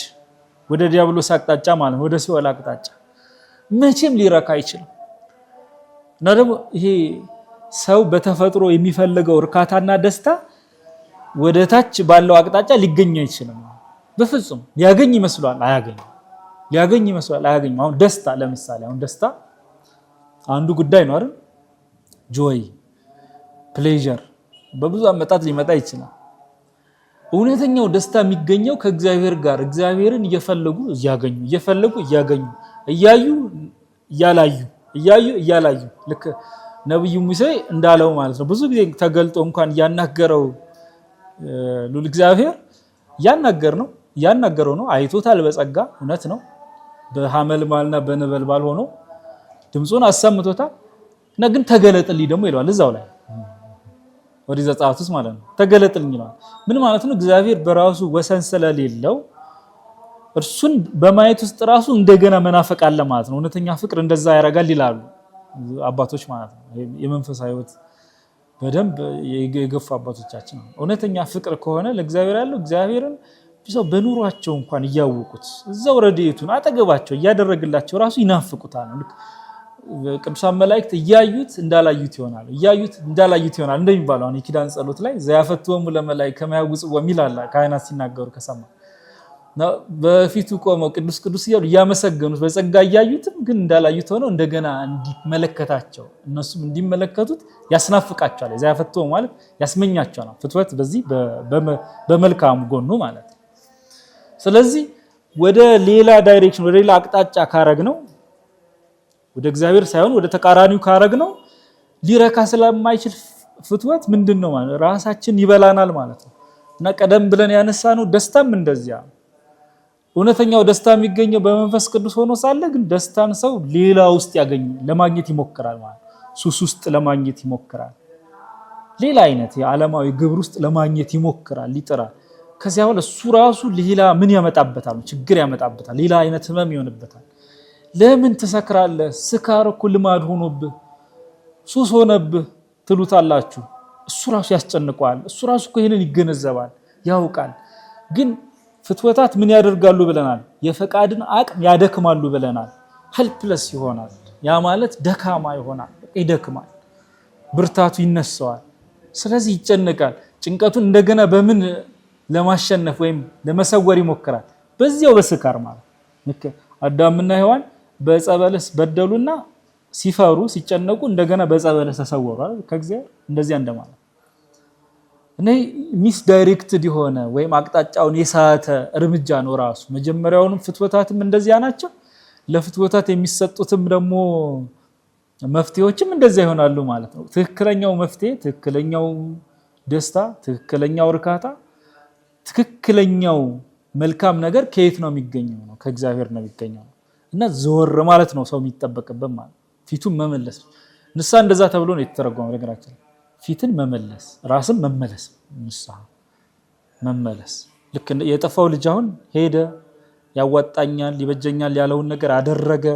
ወደ ዲያብሎስ አቅጣጫ ማለት ወደ ሲኦል አቅጣጫ መቼም ሊረካ አይችልም እና ደግሞ ይሄ ሰው በተፈጥሮ የሚፈልገው እርካታና ደስታ ወደ ታች ባለው አቅጣጫ ሊገኝ አይችልም በፍጹም ሊያገኝ ይመስላል አያገኝም ሊያገኝ ይመስላል አያገኝም አሁን ደስታ ለምሳሌ አሁን ደስታ አንዱ ጉዳይ ነው አይደል ጆይ ፕሌዠር በብዙ አመጣጥ ሊመጣ ይችላል እውነተኛው ደስታ የሚገኘው ከእግዚአብሔር ጋር እግዚአብሔርን እየፈለጉ እያገኙ እያዩ እያላዩ ልክ ነብዩ ሙሴ እንዳለው ማለት ነው ብዙ ጊዜ ተገልጦ እንኳን ያናገረው ሉል እግዚአብሔር ያናገረው ነው አይቶታል በጸጋ እውነት ነው በሐመልማልና በነበልባል ሆኖ ድምጹን አሰምቶታል እና ግን ተገለጥልኝ ደግሞ ይላል እዛው ላይ ወዲ ዘጻአትስ ማለት ነው ተገለጥልኝ ይላል ምን ማለት ነው እግዚአብሔር በራሱ ወሰን ስለሌለው እርሱን በማየት ውስጥ ራሱ እንደገና መናፈቅ አለ ማለት ነው እውነተኛ ፍቅር እንደዛ ያረጋል ይላሉ አባቶች ማለት ነው የመንፈሳዊ ህይወት በደንብ የገፉ አባቶቻችን እውነተኛ ፍቅር ከሆነ ለእግዚአብሔር ያለው እግዚአብሔርን ቢሰው በኑሯቸው እንኳን ያያውቁት እዛው ረድኤቱን አጠገባቸው ያደረግላቸው ራሱ ይናፍቁታል ቅዱሳን መላእክት ያያዩት እንዳላዩት ይሆናል እንደሚባለው አሁን የኪዳን ጸሎት ላይ ዘያፈትወሙ ለመላእክት ከመያውጽ ወሚላላ ካህናት ሲናገሩ ከሰማ በፊቱ ቆመው ቅዱስ ይያሉ ያመሰገኑት በጸጋ ያያዩትም ግን እንዳላዩት ሆነው እንደገና እንዲመለከታቸው እነሱም እንዲመለከቱት ያስናፍቃቸዋል ዘያፈትወሙ ማለት ያስመኛቸዋል ፍትወት በዚህ በመልካም ጎኑ ማለት ስለዚህ ወደ ሌላ ዳይሬክሽን ወደ ሌላ አቅጣጫ ካረግነው ወደ እግዚአብሔር ሳይሆን ወደ ተቃራኒው ካረግነው ሊረካ ስለማይችል ፍትወት ምንድነው ማለት ራሳችን ይበላናል ማለት ነው እና ቀደም ብለን ያነሳነው ደስታም እንደዚያ እውነተኛው ደስታ የሚገኘው በመንፈስ ቅዱስ ሆኖ ሳለ ግን ደስታን ሰው ሌላ ውስጥ ለማግኘት ይሞክራል ማለት ሱስ ውስጥ ለማግኘት ይሞክራል ሌላ አይነት የዓለማዊ ግብር ውስጥ ለማግኘት ይሞክራል ይጥራል ከዚያ በኋላ እሱ ራሱ ሌላ ምን ያመጣበታል ችግር ያመጣበታል ሌላ አይነት ህመም ይሆንበታል ለምን ተሰክራለህ ስካር እኮ ልማድ ሆኖብህ ሱስ ሆነብህ ትሉታላችሁ እሱ ራሱ ያስጨንቀዋል እሱ ራሱ እኮ ይሄንን ይገነዘባል ያውቃል ግን ፍትወታት ምን ያደርጋሉ ብለናል የፈቃድን አቅም ያደክማሉ ብለናል ሄልፕለስ ይሆናል ያ ማለት ደካማ ይሆናል ይደክማል ብርታቱ ይነሳዋል ስለዚህ ይጨነቃል ጭንቀቱን እንደገና በምን ለማሸነፍ ወይም ለመሰወር ይሞክራል በዚያው በስካር ማለት አዳምና ሔዋን በጸበለስ በደሉና ሲፈሩ ሲጨነቁ እንደገና በጸበለስ ተሰወሩ አይደል ከእግዚአብሔር እንደዚያ እንደማለት እኔ ሚስ ዳይሬክትድ የሆነ ወይም አቅጣጫውን የሳተ እርምጃ ነው ራሱ መጀመሪያውንም ፍትወታትም እንደዚያ ናቸው ለፍትወታት የሚሰጡትም ደግሞ መፍትሄዎችም እንደዚያ ይሆናሉ ማለት ነው ትክክለኛው መፍትሄ ትክክለኛው ደስታ ትክክለኛው እርካታ ትክክለኛው መልካም ነገር ከየት ነው የሚገኘው ነው ከእግዚአብሔር ነው የሚገኘው እና ዘወር ማለት ነው ሰው የሚጠበቅበት ማለት ፊቱን መመለስ ንሳ እንደዛ ተብሎ ነው የተተረጎመው ነገራችን ፊትን መመለስ ራስን መመለስ ንሳ መመለስ ልክ የጠፋው ልጅ አሁን ሄደ ያዋጣኛል ይበጀኛል ያለውን ነገር አደረገ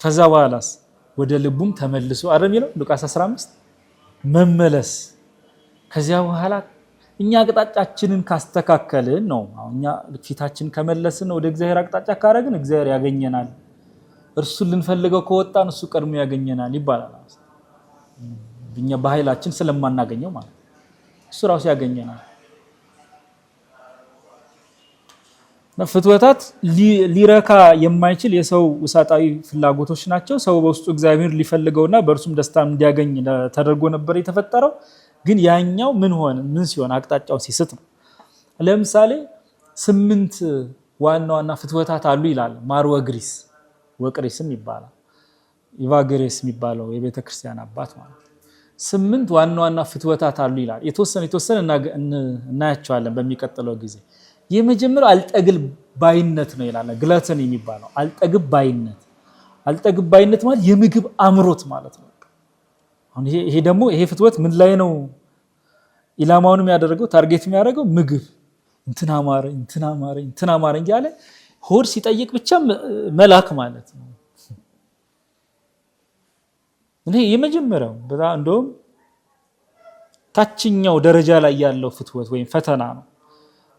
ከዛ በኋላስ ወደ ልቡም ተመልሶ አረም ይለው ሉቃስ 15 መመለስ ከዚያ በኋላ እኛ አቅጣጫችንን ካስተካከልን ነው እኛ ፊታችን ከመለስን ወደ እግዚአብሔር አቅጣጫ ካረግን እግዚአብሔር ያገኘናል እርሱን ልንፈልገው ከወጣን እሱ ቀድሞ ያገኘናል ይባላል እኛ በኃይላችን ስለማናገኘው ማለት እሱ ራሱ ያገኘናል ፍትወታት ሊረካ የማይችል የሰው ውሳጣዊ ፍላጎቶች ናቸው ሰው በውስጡ እግዚአብሔር ሊፈልገውና በእርሱም ደስታ እንዲያገኝ ተደርጎ ነበር የተፈጠረው ግን ያኛው ምን ሲሆን አቅጣጫው ሲስት ነው ለምሳሌ 8 ዋና ፍትወታት አሉ ይላል ማርወግሪስ ወቅሪስም ይባላል ኢቫግሬስ የሚባለው የቤተክርስቲያን አባት ማለት 8 ዋና ፍትወታት አሉ ይላል የተወሰነ እናያቸዋለን በሚቀጥለው ጊዜ የመጀመሪያው አልጠግብ ባይነት ነው ይላል ግለትን የሚባለው አልጠግብ ባይነት አልጠግባይነት ማለት የምግብ አምሮት ማለት ነው። አሁን ይሄ ደግሞ ይሄ ፍትወት ምን ላይ ነው ኢላማውንም ያደረገው ታርጌት የሚያደርገው ምግብ እንትና ማረኝ ያለ ሆድ ሲጠይቅ ብቻ መላክ ማለት ነው። ይሄ የመጀመሪያው በጣም እንደውም ታችኛው ደረጃ ላይ ያለው ፍትወት ወይም ፈተና ነው።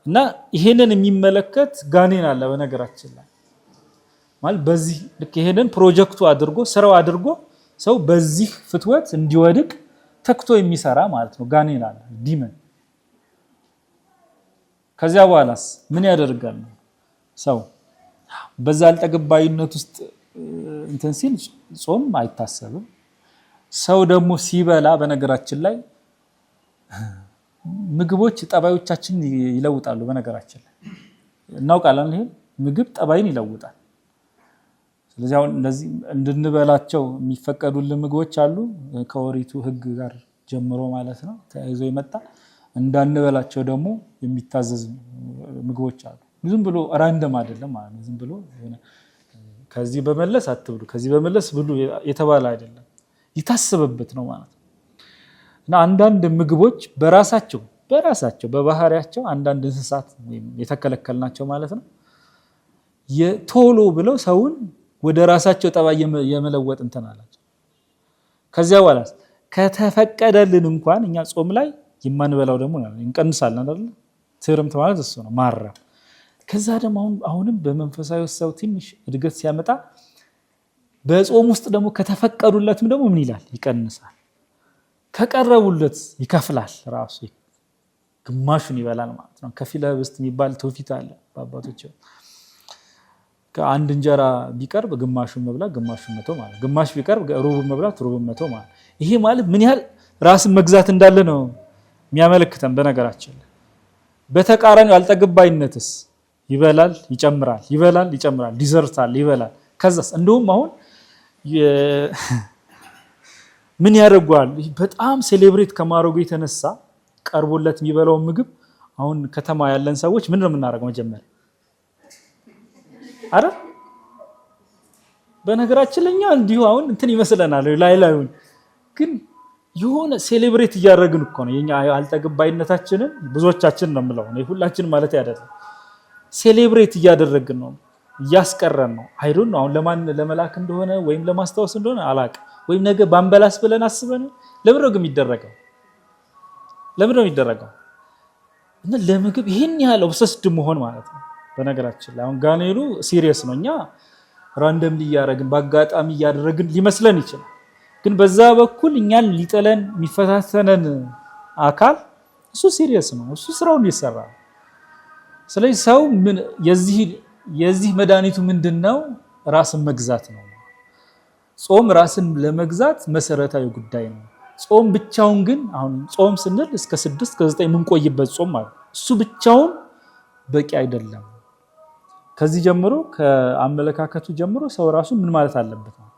እና ይሄንን የሚመለከት ጋኔን አለ በነገራችን ላይ ማለት በዚህ ልክ ይሄንን ፕሮጀክቱ አድርጎ ስራው አድርጎ ሰው በዚህ ፍትወት እንዲወድቅ ተክቶ የሚሰራ ማለት ነው ጋኔን አለ ዲመን። ከዚያ በኋላስ ምን ያደርጋል ሰው በዛ አልጠግባይነት ውስጥ እንትን ሲል ጾም አይታሰብም። ሰው ደግሞ ሲበላ በነገራችን ላይ ምግቦች ጠባዮቻችን ይለውጣሉ። በነገራችን ላይ እናውቃለን ይሄን ምግብ ጠባይን ይለውጣል። ስለዚህ አሁን እንደዚህ እንድንበላቸው የሚፈቀዱልን ምግቦች አሉ ከኦሪቱ ሕግ ጋር ጀምሮ ማለት ነው ተያይዞ የመጣ እንዳንበላቸው ደግሞ የሚታዘዝ ምግቦች አሉ። ዝም ብሎ ራንደም አይደለም ማለት ነው። ዝም ብሎ ከዚህ በመለስ አትብሉ ከዚህ በመለስ ብሉ የተባለ አይደለም ይታሰበበት ነው ማለት ነው። እና አንዳንድ ምግቦች በራሳቸው በባህሪያቸው አንዳንድ እንስሳት የተከለከልናቸው ማለት ነው የቶሎ ብለው ሰውን ወደ ራሳቸው ጠባይ የመለወጥ እንትን አላቸው። ከዚያ በኋላ ከተፈቀደልን እንኳን እኛ ጾም ላይ የማንበላው ደግሞ እንቀንሳለን አይደል? ትርምት ማለት እሱ ነው ማረም። ከዛ ደግሞ አሁንም በመንፈሳዊ ሰው ትንሽ እድገት ሲያመጣ በጾም ውስጥ ደግሞ ከተፈቀዱለትም ደግሞ ምን ይላል ይቀንሳል። ከቀረቡለት ይከፍላል ራሱ ግማሹን ይበላል ማለት ነው። ከፊለ ህብስት የሚባል ትውፊት አለ በአባቶች። ከአንድ እንጀራ ቢቀርብ ግማሹን መብላት ግማሹን መተው ማለት ግማሽ ቢቀርብ ሩቡን መብላት ሩቡን መተው ማለት ይሄ ማለት ምን ያህል ራስን መግዛት እንዳለ ነው የሚያመለክተን። በነገራችን በተቃራኒው አልጠግባይነትስ ይበላል ይጨምራል ይበላል ይጨምራል ዲዘርታል ይበላል። ከዛስ እንደውም አሁን ምን ያደርጓል በጣም ሴሌብሬት ከማድረጉ የተነሳ ቀርቦለት የሚበላው ምግብ አሁን ከተማ ያለን ሰዎች ምን ነው የምናደርገው መጀመሪያ አረ በነገራችን ለኛ እንዲሁ አሁን እንትን ይመስለናል ላይላዩን ግን የሆነ ሴሌብሬት እያደረግን እኮ ነው የኛ አልጠግባይነታችንን ብዙዎቻችን ነው የምለው ነው ሁላችን ማለት አይደለም ሴሌብሬት እያደረግን ነው እያስቀረን ነው አይዶን ነው አሁን ለማን ለመላክ እንደሆነ ወይም ለማስተዋወስ እንደሆነ አላቅ ወይም ነገ ባንበላስ ብለን አስበን ለምንድነው የሚደረገው እና ለምግብ ይሄን ያህል ኦብሰስድ መሆን ማለት ነው። በነገራችን ላይ አሁን ጋኔሉ ሲሪየስ ነው። እኛ ራንደምሊ እያደረግን በአጋጣሚ እያደረግን ሊመስለን ይችላል። ግን በዛ በኩል እኛን ሊጠለን የሚፈታተነን አካል እሱ ሲሪየስ ነው። እሱ ስራውን ይሰራል። ስለዚህ ሰው ምን የዚህ መድኃኒቱ ምንድነው? ራስን መግዛት ነው። ጾም ራስን ለመግዛት መሰረታዊ ጉዳይ ነው። ጾም ብቻውን ግን አሁን ጾም ስንል እስከ 6 እስከ 9 የምንቆይበት ጾም ማለት እሱ ብቻውን በቂ አይደለም። ከዚህ ጀምሮ ከአመለካከቱ ጀምሮ ሰው ራሱ ምን ማለት አለበት ነው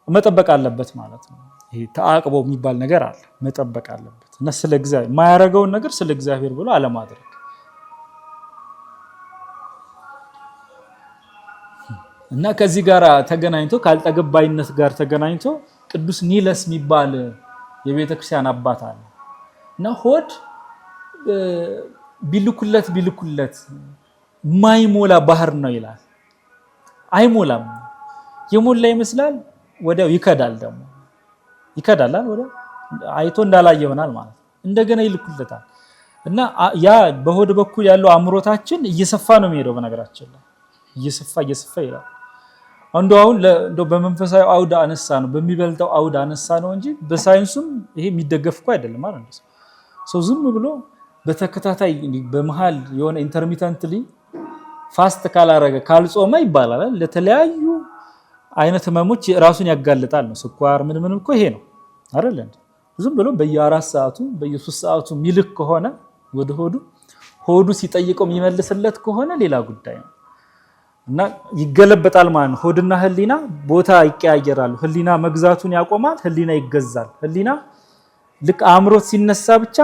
መጠበቅ አለበት ማለት ነው። ይሄ ተአቅቦ የሚባል ነገር አለ መጠበቅ አለበት እና ስለ እግዚአብሔር የማያረጋውን ነገር ስለ እግዚአብሔር ብሎ አለማድረግ እና ከዚህ ጋር ተገናኝቶ ካልጠገባይነት ጋር ተገናኝቶ ቅዱስ ኒለስ የሚባል የቤተክርስቲያን አባት አለ እና ሆድ ቢልኩለት ማይሞላ ባህር ነው ይላል። አይሞላም። የሞላ ይመስላል ወዲያው ይከዳል። ደግሞ ይከዳል ወዲያው አይቶ እንዳላየ ይሆናል ማለት እንደገና ይልኩለታል እና ያ በሆድ በኩል ያለው አምሮታችን እየሰፋ ነው የሚሄደው። በነገራችን ላይ እየሰፋ ይላል። አሁን በመንፈሳዊ አውድ አነሳ ነው በሚበልጠው አውድ አነሳ ነው እንጂ በሳይንሱም ይሄ የሚደገፍ እኮ አይደለም ማለት ነው። ሰው ዝም ብሎ በተከታታይ በመሃል የሆነ ኢንተርሚተንትሊ ፋስት ካላረገ ካልጾመ ይባላል ለተለያዩ አይነት ህመሞች ራሱን ያጋልጣል ነው። ስኳር ምን እኮ ይሄ ነው አይደል እንዴ? ዝም ብሎ በየ4 ሰዓቱ በየ3 ሰዓቱ ሚልክ ከሆነ ወደ ሆዱ ሲጠይቀው የሚመልስለት ከሆነ ሌላ ጉዳይ ነው እና ይገለበጣል ማለት ነው። ሆድና ህሊና ቦታ ይቀያየራሉ። ህሊና መግዛቱን ያቆማል፣ ህሊና ይገዛል። ህሊና ልክ አእምሮት ሲነሳ ብቻ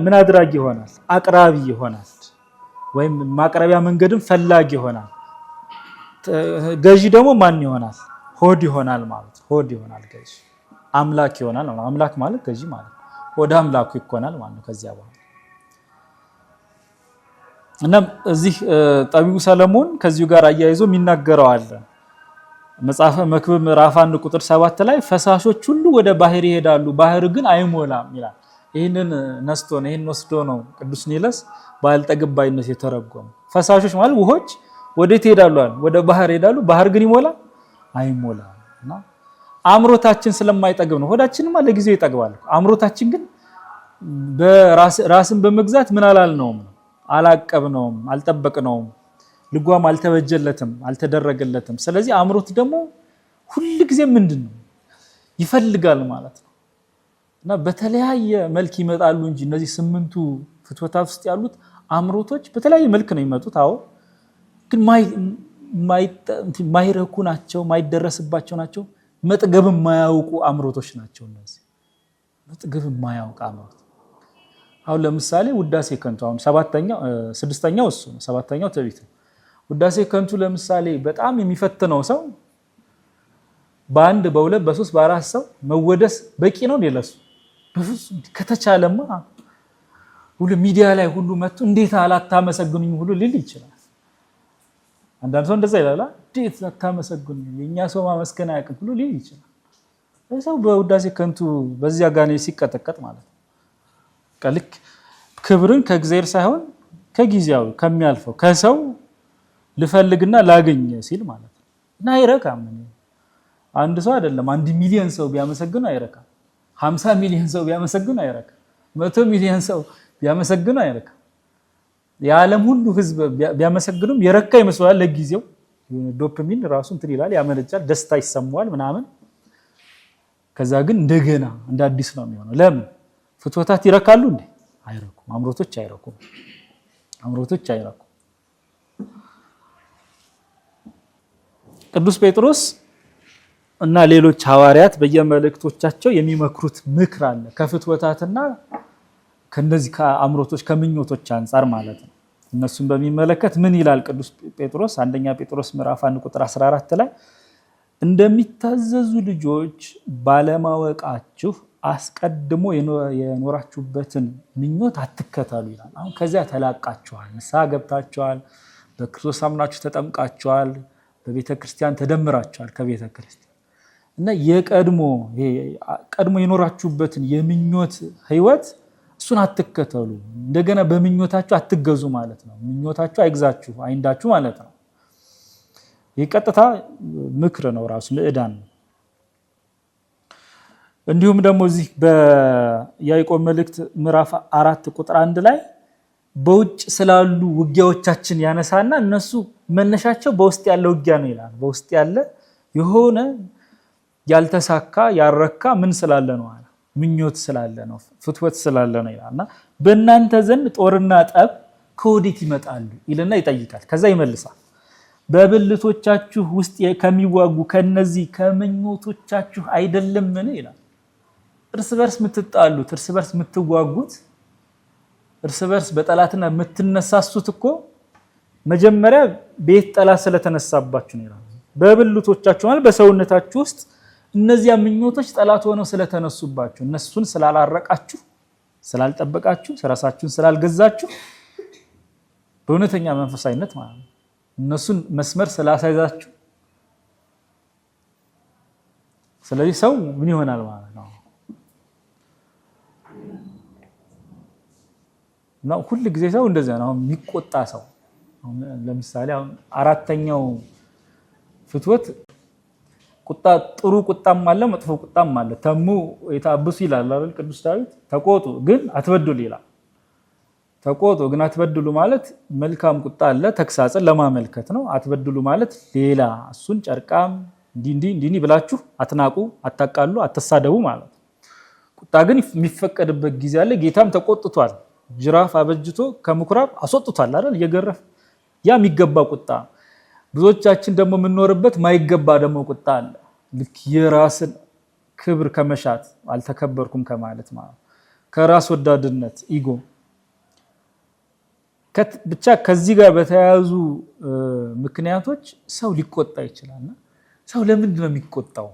ምን አድራጊ ይሆናል? አቅራቢ ይሆናል፣ ወይም ማቅረቢያ መንገድን ፈላጊ ይሆናል። ገዢ ደግሞ ማን ይሆናል? ሆድ ይሆናል ማለት ነው። ሆድ ይሆናል ገዢ አምላክ ይሆናል ማለት አምላክ ማለት ገዢ ማለት ወደ አምላኩ ይኮናል ማለት ነው። ከዚያ በኋላ እና እዚህ ጠቢቡ ሰለሞን ከዚሁ ጋር አያይዞ የሚናገረው አለ። መጽሐፈ መክብብ ምዕራፍ 1 ቁጥር 7 ላይ ፈሳሾች ሁሉ ወደ ባህር ይሄዳሉ ባህር ግን አይሞላም ይላል። ይሄንን ነስቶ ነው ይሄን ወስዶ ነው ቅዱስ ኒለስ ባልጠግብ ባይነት የተረጎመው። ፈሳሾች ማለት ውሆች ወዴት ይሄዳሉ? ወደ ባህር ይሄዳሉ ባህር ግን ይሞላል አይሞላም። እና አምሮታችን ስለማይጠግብ ነው። ሆዳችንማ ለጊዜው ይጠግባል። አምሮታችን ግን በራስን በመግዛት ምን አላልነውም አላቀብነውም አልጠበቅነውም ልጓም አልተበጀለትም አልተደረገለትም። ስለዚህ አምሮት ደግሞ ሁሉ ጊዜ ምንድነው ይፈልጋል ማለት ነው። እና በተለያየ መልክ ይመጣሉ እንጂ እነዚህ 8ቱ ፍትወታት ውስጥ ያሉት አምሮቶች በተለያየ መልክ ነው የሚመጡት። አዎ ግን ማይረኩ ናቸው ማይደረስባቸው ናቸው። መጥገብ የማያውቁ አምሮቶች ናቸው እነዚህ መጥገብ የማያውቁ አምሮት። አሁን ለምሳሌ ውዳሴ ከንቱ አሁን 6ኛው እሱ ነው 7ኛው ትዕቢት ነው። ውዳሴ ከንቱ ለምሳሌ በጣም የሚፈትነው ሰው በአንድ በሁለት በሶስት በአራት ሰው መወደስ በቂ ነው ለሱ። በፍጹም ከተቻለማ ሁሉ ሚዲያ ላይ ሁሉ መጥቶ እንዴት አላታመሰግኑኝ ሁሉ ሊል ይችላል። አንዳንድ ሰው እንደዛ ይላል እንዴት አታመሰግኑኝ የኛ ሰው ማመስገን አያውቅም ሁሉ ሊል ይችላል። ሰው በውዳሴ ከንቱ በዚያ ጋር ሲቀጠቀጥ ማለት ነው። ልክ ክብርን ከእግዚአብሔር ሳይሆን ከጊዜያዊ ከሚያልፈው ከሰው ልፈልግና ላገኝ ሲል ማለት ነው። እና አይረካም። አንድ ሰው አይደለም 1 ሚሊዮን ሰው ቢያመሰግን አይረካም። 50 ሚሊዮን ሰው ቢያመሰግን አይረካም። 100 ሚሊዮን ሰው ቢያመሰግን አይረካም። የዓለም ሁሉ ህዝብ ቢያመሰግኑም የረካ ይመስላል ለጊዜው። ዶፓሚን ራሱ እንትን ይላል ያመነጫል ደስታ ይሰማዋል ምናምን። ከዛ ግን እንደገና እንደ አዲስ ነው የሚሆነው። ለምን ፍትወታት ይረካሉ እንዴ? አይረኩም። አምሮቶች አይረኩም። አምሮቶች አይረኩም። ቅዱስ ጴጥሮስ እና ሌሎች ሐዋርያት በየመልእክቶቻቸው የሚመክሩት ምክር አለ ከፍትወታትና ከነዚህ ከአምሮቶች ከምኞቶች አንፃር ማለት ነው። እነሱን በሚመለከት ምን ይላል ቅዱስ ጴጥሮስ? አንደኛ ጴጥሮስ ምዕራፍ 1 ቁጥር 14 ላይ እንደሚታዘዙ ልጆች ባለማወቃችሁ አስቀድሞ የኖራችሁበትን ምኞት አትከተሉ ይላል። አሁን ከዚያ ተላቃችኋል፣ ንስሐ ገብታችኋል፣ በክርስቶስ አምናችሁ ተጠምቃችኋል፣ በቤተ ክርስቲያን ተደምራችኋል ከቤተ ክርስቲያን እና ቀድሞ የኖራችሁበትን የምኞት ህይወት እሱን አትከተሉ። እንደገና በምኞታችሁ አትገዙ ማለት ነው። ምኞታችሁ አይግዛችሁ አይንዳችሁ ማለት ነው። የቀጥታ ምክር ነው ራሱ ምዕዳን ነው። እንዲሁም ደግሞ እዚህ በያዕቆብ መልእክት ምዕራፍ 4 ቁጥር 1 ላይ በውጭ ስላሉ ውጊያዎቻችን ያነሳና እነሱ መነሻቸው በውስጥ ያለ ውጊያ ነው ይላል። በውስጥ ያለ የሆነ ያልተሳካ ያረካ ምን ስላለ ነው አለ ምኞት ስላለ ነው ፍትወት ስላለ ነው ይላልና በእናንተ ዘንድ ጦርና ጠብ ከወዴት ይመጣሉ ይልና ይጠይቃል። ከዛ ይመልሳል በብልቶቻችሁ ውስጥ ከሚዋጉ ከነዚህ ከምኞቶቻችሁ አይደለምን ይላል። እርስ በርስ የምትጣሉት እርስ በርስ የምትዋጉት እርስ በርስ በጠላትና የምትነሳሱት እኮ መጀመሪያ ቤት ጠላት ስለተነሳባችሁ ነው ይላል። በብልቶቻችሁ ማለት በሰውነታችሁ ውስጥ እነዚያ ምኞቶች ጠላት ሆነው ስለተነሱባችሁ እነሱን ስላላረቃችሁ ስላልጠበቃችሁ ራሳችሁን ስላልገዛችሁ በእውነተኛ መንፈሳዊነት ማለት ነው እነሱን መስመር ስላሳይዛችሁ ስለዚህ ሰው ምን ይሆናል ማለት ነው ነው ሁሉ ጊዜ ሰው እንደዛ ነው የሚቆጣ ሰው። ለምሳሌ አሁን 4ኛው ፍትወት ቁጣ ጥሩ ቁጣም አለ መጥፎ ቁጣም አለ። ተሙ የታብሱ ይላል አይደል ቅዱስ ዳዊት። ተቆጡ ግን አትበድሉ ይላል። ተቆጡ ግን አትበድሉ ማለት መልካም ቁጣ አለ ተክሳጽን ለማመልከት ነው። አትበድሉ ማለት ሌላ እሱን ጨርቃም እንዲህ ብላችሁ አትናቁ አታቃሉ አትሳደቡ ማለት። ቁጣ ግን የሚፈቀድበት ጊዜ አለ። ጌታም ተቆጥቷል። ጅራፍ አበጅቶ ከምኩራብ አስወጥቷል አይደል እየገረፈ ያ የሚገባ ቁጣ። ብዙዎቻችን ደግሞ የምንኖርበት ማይገባ ደግሞ ቁጣ አለ። ልክ የራስን ክብር ከመሻት አልተከበርኩም ከማለት ማለት ከራስ ወዳድነት ኢጎ ብቻ ከዚህ ጋር በተያያዙ ምክንያቶች ሰው ሊቆጣ ይችላልና ሰው ለምንድን ነው የሚቆጣው?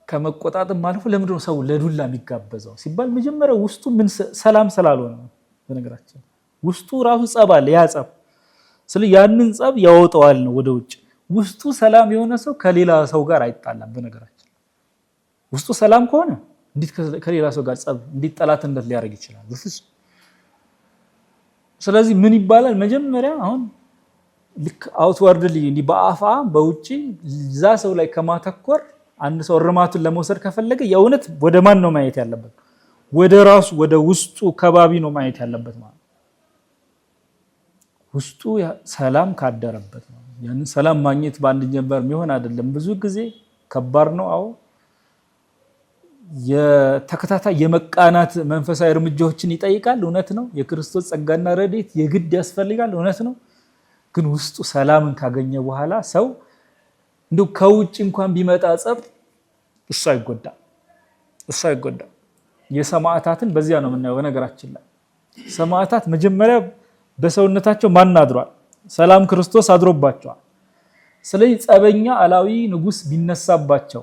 ከመቆጣትም አልፎ ለምንድን ነው ሰው ለዱላ የሚጋበዘው ሲባል መጀመሪያ ውስጡ ምን ሰላም ስላልሆነ ነው። በነገራችን ውስጡ ራሱ ጸብ አለ። ያ ጸብ ስለዚህ ያንን ጸብ ያወጣዋል ነው ወደ ውጭ። ውስጡ ሰላም የሆነ ሰው ከሌላ ሰው ጋር አይጣላም። በነገራችን ውስጡ ሰላም ከሆነ እንዴት ከሌላ ሰው ጋር ጸብ እንዴት ጠላትነት ሊያደርግ ይችላል? ስለዚህ ምን ይባላል መጀመሪያ አሁን ልክ አውትዋርድሊ እንዲ በአፋ በውጪ እዛ ሰው ላይ ከማተኮር አንድ ሰው እርማቱን ለመውሰድ ከፈለገ የእውነት ወደ ማን ነው ማየት ያለበት? ወደ ራሱ ወደ ውስጡ ከባቢ ነው ማየት ያለበት ማለት ውስጡ ሰላም ካደረበት ነው። ያንን ሰላም ማግኘት በአንድ ጀንበር የሚሆን አይደለም። ብዙ ጊዜ ከባድ ነው። አዎ የተከታታይ የመቃናት መንፈሳዊ እርምጃዎችን ይጠይቃል። እውነት ነው። የክርስቶስ ጸጋና ረድኤት የግድ ያስፈልጋል። እውነት ነው። ግን ውስጡ ሰላምን ካገኘ በኋላ ሰው እንደው ከውጭ እንኳን ቢመጣ ጸብ እሱ አይጎዳም። የሰማዕታትን በዚያ ነው የምናየው። በነገራችን ላይ ሰማዕታት መጀመሪያ በሰውነታቸው ማን አድሯል? ሰላም ክርስቶስ አድሮባቸዋል። ስለዚህ ጸበኛ አላዊ ንጉስ ቢነሳባቸው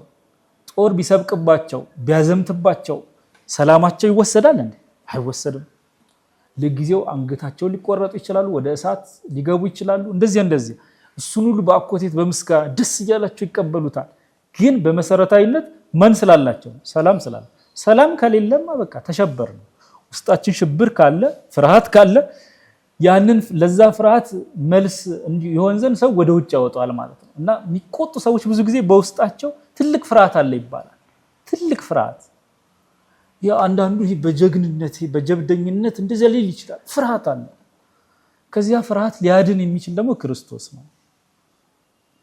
ጦር ቢሰብቅባቸው ቢያዘምትባቸው ሰላማቸው ይወሰዳል እንዴ? አይወሰድም። ለጊዜው አንገታቸው ሊቆረጡ ይችላሉ፣ ወደ እሳት ሊገቡ ይችላሉ። እንደዚህ እሱን ሁሉ በአኮቴት በምስጋና ደስ እያላቸው ይቀበሉታል። ግን በመሰረታዊነት ማን ስላላቸው? ሰላም ስላለ። ሰላም ከሌለማ በቃ ተሸበር ነው። ውስጣችን ሽብር ካለ ፍርሃት ካለ ያንን ለዛ ፍርሃት መልስ ይሆን ዘንድ ሰው ወደ ውጭ ያወጣዋል ማለት ነው። እና የሚቆጡ ሰዎች ብዙ ጊዜ በውስጣቸው ትልቅ ፍርሃት አለ ይባላል። ትልቅ ፍርሃት ያ አንዳንዱ በጀግንነት በጀብደኝነት እንደዚህ ሊል ይችላል። ፍርሃት አለ። ከዚያ ፍርሃት ሊያድን የሚችል ደግሞ ክርስቶስ ነው።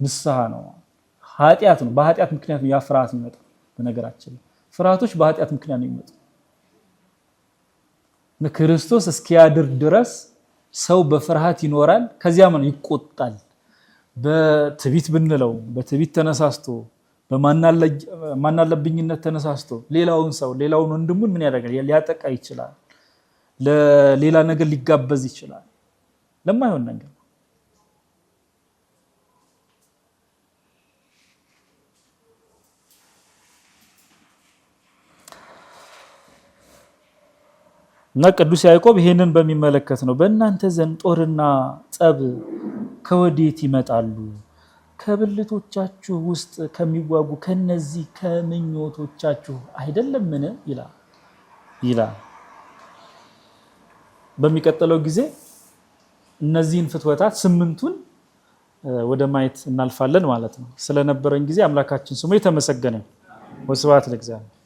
ንስሐ ነው። ኃጢአት ነው። በኃጢአት ምክንያት ያ ፍርሃት የሚመጣው። በነገራችን ፍርሃቶች በኃጢአት ምክንያት ነው የሚመጣው። ክርስቶስ እስኪያድር ድረስ ሰው በፍርሃት ይኖራል። ከዚያ ምን ይቆጣል። በትዕቢት ብንለው በትዕቢት ተነሳስቶ በማናለብኝነት ተነሳስቶ ሌላውን ወንድሙን ምን ያደርጋል? ሊያጠቃ ይችላል። ለሌላ ነገር ሊጋበዝ ይችላል። ለማይሆን ነገር እና ቅዱስ ያዕቆብ ይሄንን በሚመለከት ነው በእናንተ ዘንድ ጦርና ጸብ ከወዴት ይመጣሉ? ከብልቶቻችሁ ውስጥ ከሚዋጉ ከነዚህ ከምኞቶቻችሁ አይደለምን? ይላል። በሚቀጥለው ጊዜ እነዚህን ፍትወታት 8ቱን ወደ ማየት እናልፋለን ማለት ነው። ስለነበረን ጊዜ አምላካችን ስሙ የተመሰገነ። ወስብሐት ለእግዚአብሔር።